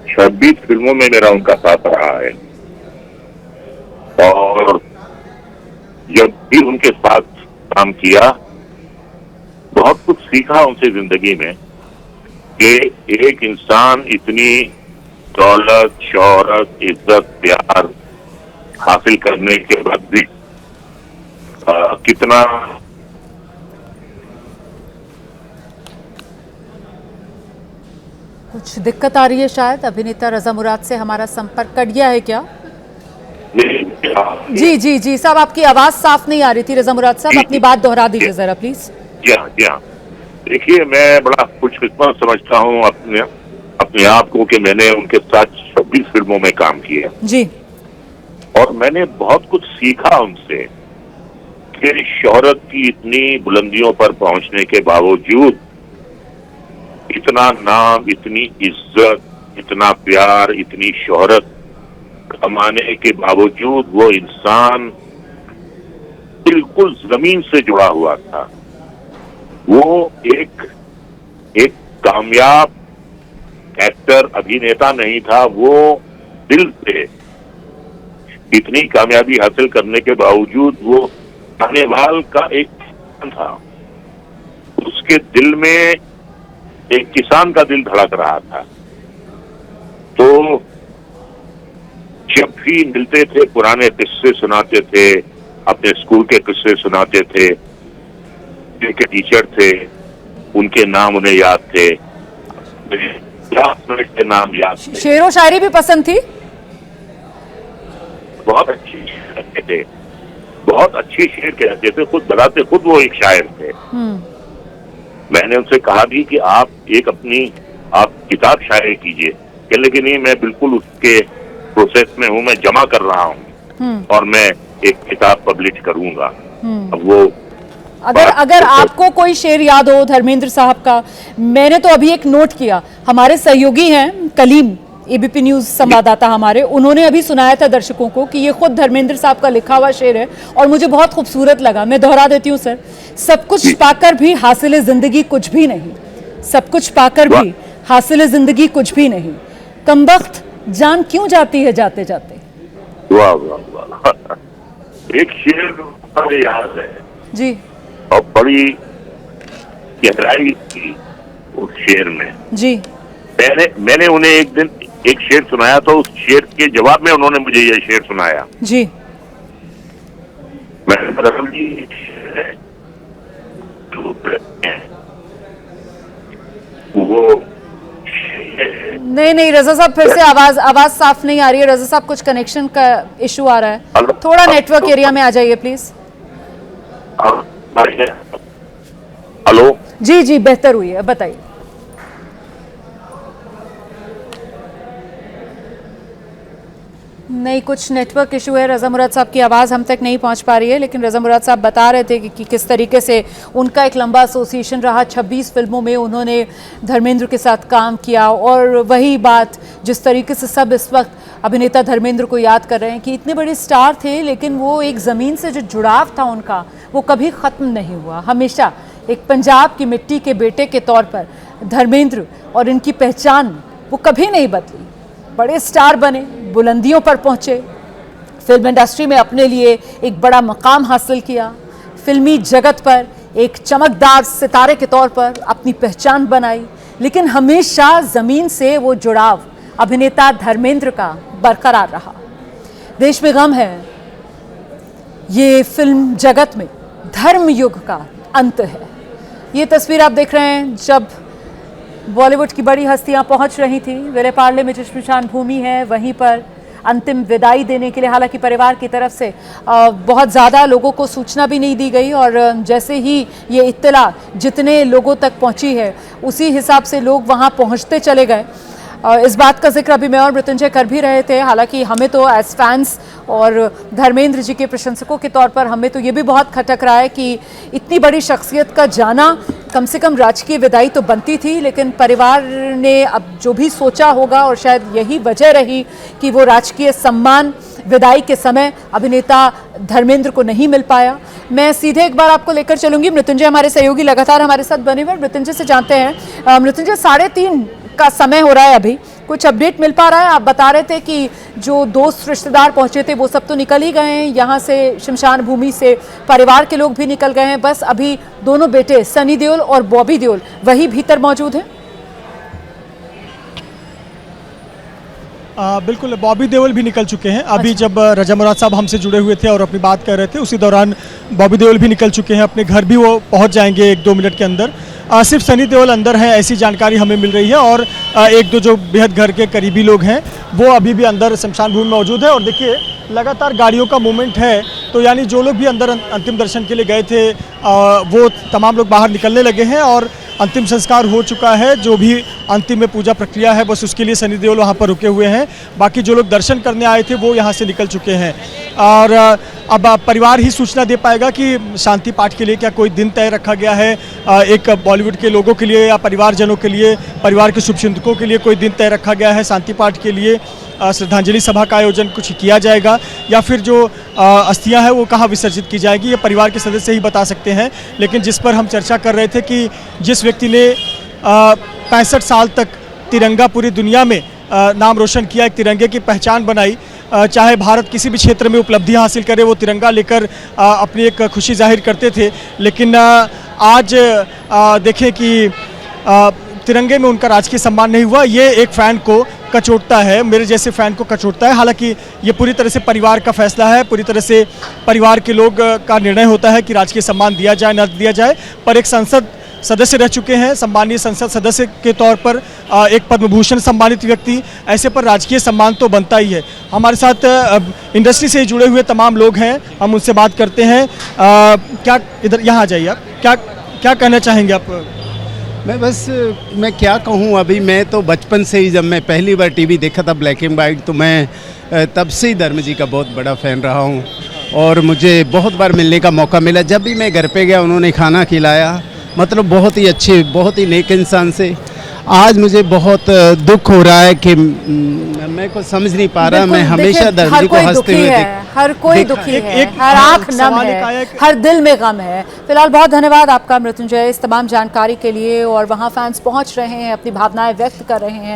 26 फिल्मों में मेरा उनका साथ रहा है और जब भी उनके साथ काम किया बहुत कुछ सीखा उनसे जिंदगी में कि एक इंसान इतनी दौलत, शोहरत, इज्जत, प्यार हासिल करने के बाद भी कितना कुछ दिक्कत आ रही है शायद, अभिनेता रजा मुराद से हमारा संपर्क कट गया है क्या? नहीं, जी जी जी साहब, आपकी आवाज साफ नहीं आ रही थी। रजा मुराद साहब, अपनी बात दोहरा दीजिए जरा प्लीज। जी हाँ। देखिए, मैं बड़ा खुशकिस्मत समझता हूँ अपने आप को कि मैंने उनके साथ 26 फिल्मों में काम किया जी। और मैंने बहुत कुछ सीखा उनसे कि शोहरत की इतनी बुलंदियों पर पहुंचने के बावजूद इतना नाम, इतनी इज्जत, इतना प्यार, इतनी शोहरत कमाने के बावजूद वो इंसान बिल्कुल जमीन से जुड़ा हुआ था। वो एक कामयाब एक्टर, अभिनेता नहीं था, वो दिल से इतनी कामयाबी हासिल करने के बावजूद वो खानेवाल का एक किसान था। उसके दिल में एक किसान का दिल धड़क रहा था। तो जब भी मिलते थे पुराने किस्से सुनाते थे, अपने स्कूल के किस्से सुनाते थे। जिनके टीचर थे उनके नाम उन्हें याद थे, क्लासमेट के नाम याद थे। शेरो शायरी भी पसंद थी? बहुत अच्छी शेर कहते थे, बहुत अच्छी शेर कहते थे, खुद बताते, खुद वो एक शायर थे। मैंने उनसे कहा भी कि आप किताब शायरी कीजिए, कहने कि नहीं, मैं बिल्कुल उसके प्रोसेस में हूँ, मैं जमा कर रहा हूँ और मैं एक किताब पब्लिश करूंगा। अब वो अगर आपको कोई शेर याद हो धर्मेंद्र साहब का, मैंने तो अभी एक नोट किया, हमारे सहयोगी हैं कलीम, एबीपी न्यूज संवाददाता हमारे, उन्होंने अभी सुनाया था दर्शकों को कि ये खुद धर्मेंद्र साहब का लिखा हुआ शेर है और मुझे बहुत खूबसूरत लगा। मैं दोहरा देती हूँ सर। सब कुछ पाकर भी हासिल जिंदगी कुछ भी नहीं, सब कुछ पाकर भी हासिल जिंदगी कुछ भी नहीं, कमबख्त जान क्यों जाती है जाते जाते। वाह वाह वाह। एक शेर मुझे याद है जी, और बड़ी गहराई थी उस शेर में जी। मैंने उन्हें एक दिन एक शेर सुनाया, तो उस शेर के जवाब में उन्होंने मुझे यह शेर सुनाया। जी। मैंने बताया जी वो नहीं रजा साहब, फिर से आवाज साफ नहीं आ रही है। रजा साहब, कुछ कनेक्शन का इशू आ रहा है, थोड़ा नेटवर्क एरिया में आ जाइए प्लीज। हेलो। जी जी, बेहतर हुई है, बताइए। नहीं, कुछ नेटवर्क इशू है। रजा मुराद साहब की आवाज़ हम तक नहीं पहुंच पा रही है, लेकिन रजा मुराद साहब बता रहे थे कि किस तरीके से उनका एक लंबा एसोसिएशन रहा। 26 फिल्मों में उन्होंने धर्मेंद्र के साथ काम किया और वही बात जिस तरीके से सब इस वक्त अभिनेता धर्मेंद्र को याद कर रहे हैं कि इतने बड़े स्टार थे, लेकिन वो एक ज़मीन से जो जुड़ाव था उनका, वो कभी ख़त्म नहीं हुआ। हमेशा एक पंजाब की मिट्टी के बेटे के तौर पर धर्मेंद्र और इनकी पहचान वो कभी नहीं बदली। बड़े स्टार बने, बुलंदियों पर पहुंचे, फिल्म इंडस्ट्री में अपने लिए एक बड़ा मकाम हासिल किया, फिल्मी जगत पर एक चमकदार सितारे के तौर पर अपनी पहचान बनाई, लेकिन हमेशा ज़मीन से वो जुड़ाव अभिनेता धर्मेंद्र का बरकरार रहा। देश में गम है, ये फिल्म जगत में धर्म युग का अंत है। ये तस्वीर आप देख रहे हैं जब बॉलीवुड की बड़ी हस्तियां पहुंच रही थी। विले पार्ले में जो श्मशान भूमि है, वहीं पर अंतिम विदाई देने के लिए, हालांकि परिवार की तरफ से बहुत ज़्यादा लोगों को सूचना भी नहीं दी गई और जैसे ही ये इत्तला जितने लोगों तक पहुंची है उसी हिसाब से लोग वहां पहुंचते चले गए। इस बात का जिक्र अभी मैं और मृत्युंजय कर भी रहे थे। हालांकि हमें तो एज फैंस और धर्मेंद्र जी के प्रशंसकों के तौर पर हमें तो ये भी बहुत खटक रहा है कि इतनी बड़ी शख्सियत का जाना, कम से कम राजकीय विदाई तो बनती थी, लेकिन परिवार ने अब जो भी सोचा होगा और शायद यही वजह रही कि वो राजकीय सम्मान विदाई के समय अभिनेता धर्मेंद्र को नहीं मिल पाया। मैं सीधे एक बार आपको लेकर चलूंगी, मृत्युंजय हमारे सहयोगी लगातार हमारे साथ बने हुए, मृत्युंजय से जानते हैं। मृत्युंजय, 3:30 का समय हो रहा है, अभी कुछ अपडेट मिल पा रहा है? आप बता रहे थे कि जो दोस्त रिश्तेदार पहुंचे थे वो सब तो निकल ही गए हैं, यहाँ से शमशान भूमि से परिवार के लोग भी निकल गए हैं, बस अभी दोनों बेटे सनी देओल और बॉबी देओल वही भीतर मौजूद हैं। बिल्कुल, बॉबी देओल भी निकल चुके हैं। अभी जब रजा मुराद साहब हमसे जुड़े हुए थे और अपनी बात कर रहे थे, उसी दौरान बॉबी देओल भी निकल चुके हैं। अपने घर भी वो पहुंच जाएंगे 1-2 मिनट के अंदर। सिर्फ सनी देओल अंदर हैं, ऐसी जानकारी हमें मिल रही है, और 1-2 जो बेहद घर के करीबी लोग हैं वो अभी भी अंदर शमशान भूमि में मौजूद है। और देखिए लगातार गाड़ियों का मूवमेंट है, तो यानी जो लोग भी अंदर अंतिम दर्शन के लिए गए थे वो तमाम लोग बाहर निकलने लगे हैं और अंतिम संस्कार हो चुका है। जो भी अंतिम में पूजा प्रक्रिया है बस उसके लिए सनी देओल वहाँ पर रुके हुए हैं। बाकी जो लोग दर्शन करने आए थे वो यहाँ से निकल चुके हैं और अब परिवार ही सूचना दे पाएगा कि शांति पाठ के लिए क्या कोई दिन तय रखा गया है। एक बॉलीवुड के लोगों के लिए या परिवारजनों के लिए, परिवार के शुभचिंतकों के लिए कोई दिन तय रखा गया है शांति पाठ के लिए, श्रद्धांजलि सभा का आयोजन कुछ किया जाएगा या फिर जो अस्थियां हैं वो कहाँ विसर्जित की जाएगी, ये परिवार के सदस्य ही बता सकते हैं। लेकिन जिस पर हम चर्चा कर रहे थे कि जिस व्यक्ति ने 65 साल तक तिरंगा पूरी दुनिया में नाम रोशन किया, एक तिरंगे की पहचान बनाई, चाहे भारत किसी भी क्षेत्र में उपलब्धियां हासिल करे वो तिरंगा लेकर अपनी एक खुशी जाहिर करते थे। लेकिन आज देखें कि तिरंगे में उनका राजकीय सम्मान नहीं हुआ, ये एक फ़ैन को कचोटता है, मेरे जैसे फ़ैन को कचोटता है। हालांकि ये पूरी तरह से परिवार का फैसला है, पूरी तरह से परिवार के लोग का निर्णय होता है कि राजकीय सम्मान दिया जाए न दिया जाए। पर एक संसद सदस्य रह चुके हैं, सम्मानीय संसद सदस्य के तौर पर एक पद्म भूषण सम्मानित व्यक्ति, ऐसे पर राजकीय सम्मान तो बनता ही है। हमारे साथ इंडस्ट्री से जुड़े हुए तमाम लोग हैं, हम उनसे बात करते हैं। क्या इधर यहाँ आ जाइए आप, क्या कहना चाहेंगे आप? मैं क्या कहूँ, अभी मैं तो बचपन से ही जब मैं पहली बार टीवी देखा था ब्लैक एंड वाइट, तो मैं तब से ही धर्म जी का बहुत बड़ा फ़ैन रहा हूँ और मुझे बहुत बार मिलने का मौका मिला। जब भी मैं घर पे गया उन्होंने खाना खिलाया, मतलब बहुत ही अच्छे, बहुत ही नेक इंसान से। आज मुझे बहुत दुख हो रहा है कि मैं को समझ नहीं पा रहा, मैं हमेशा धर्म जी को हंसते हुए हर कोई दुखी है, हर आंख नम है, हर दिल में गम है। फिलहाल बहुत धन्यवाद आपका मृत्युंजय इस तमाम जानकारी के लिए। और वहाँ फैंस पहुँच रहे हैं, अपनी भावनाएं व्यक्त कर रहे हैं।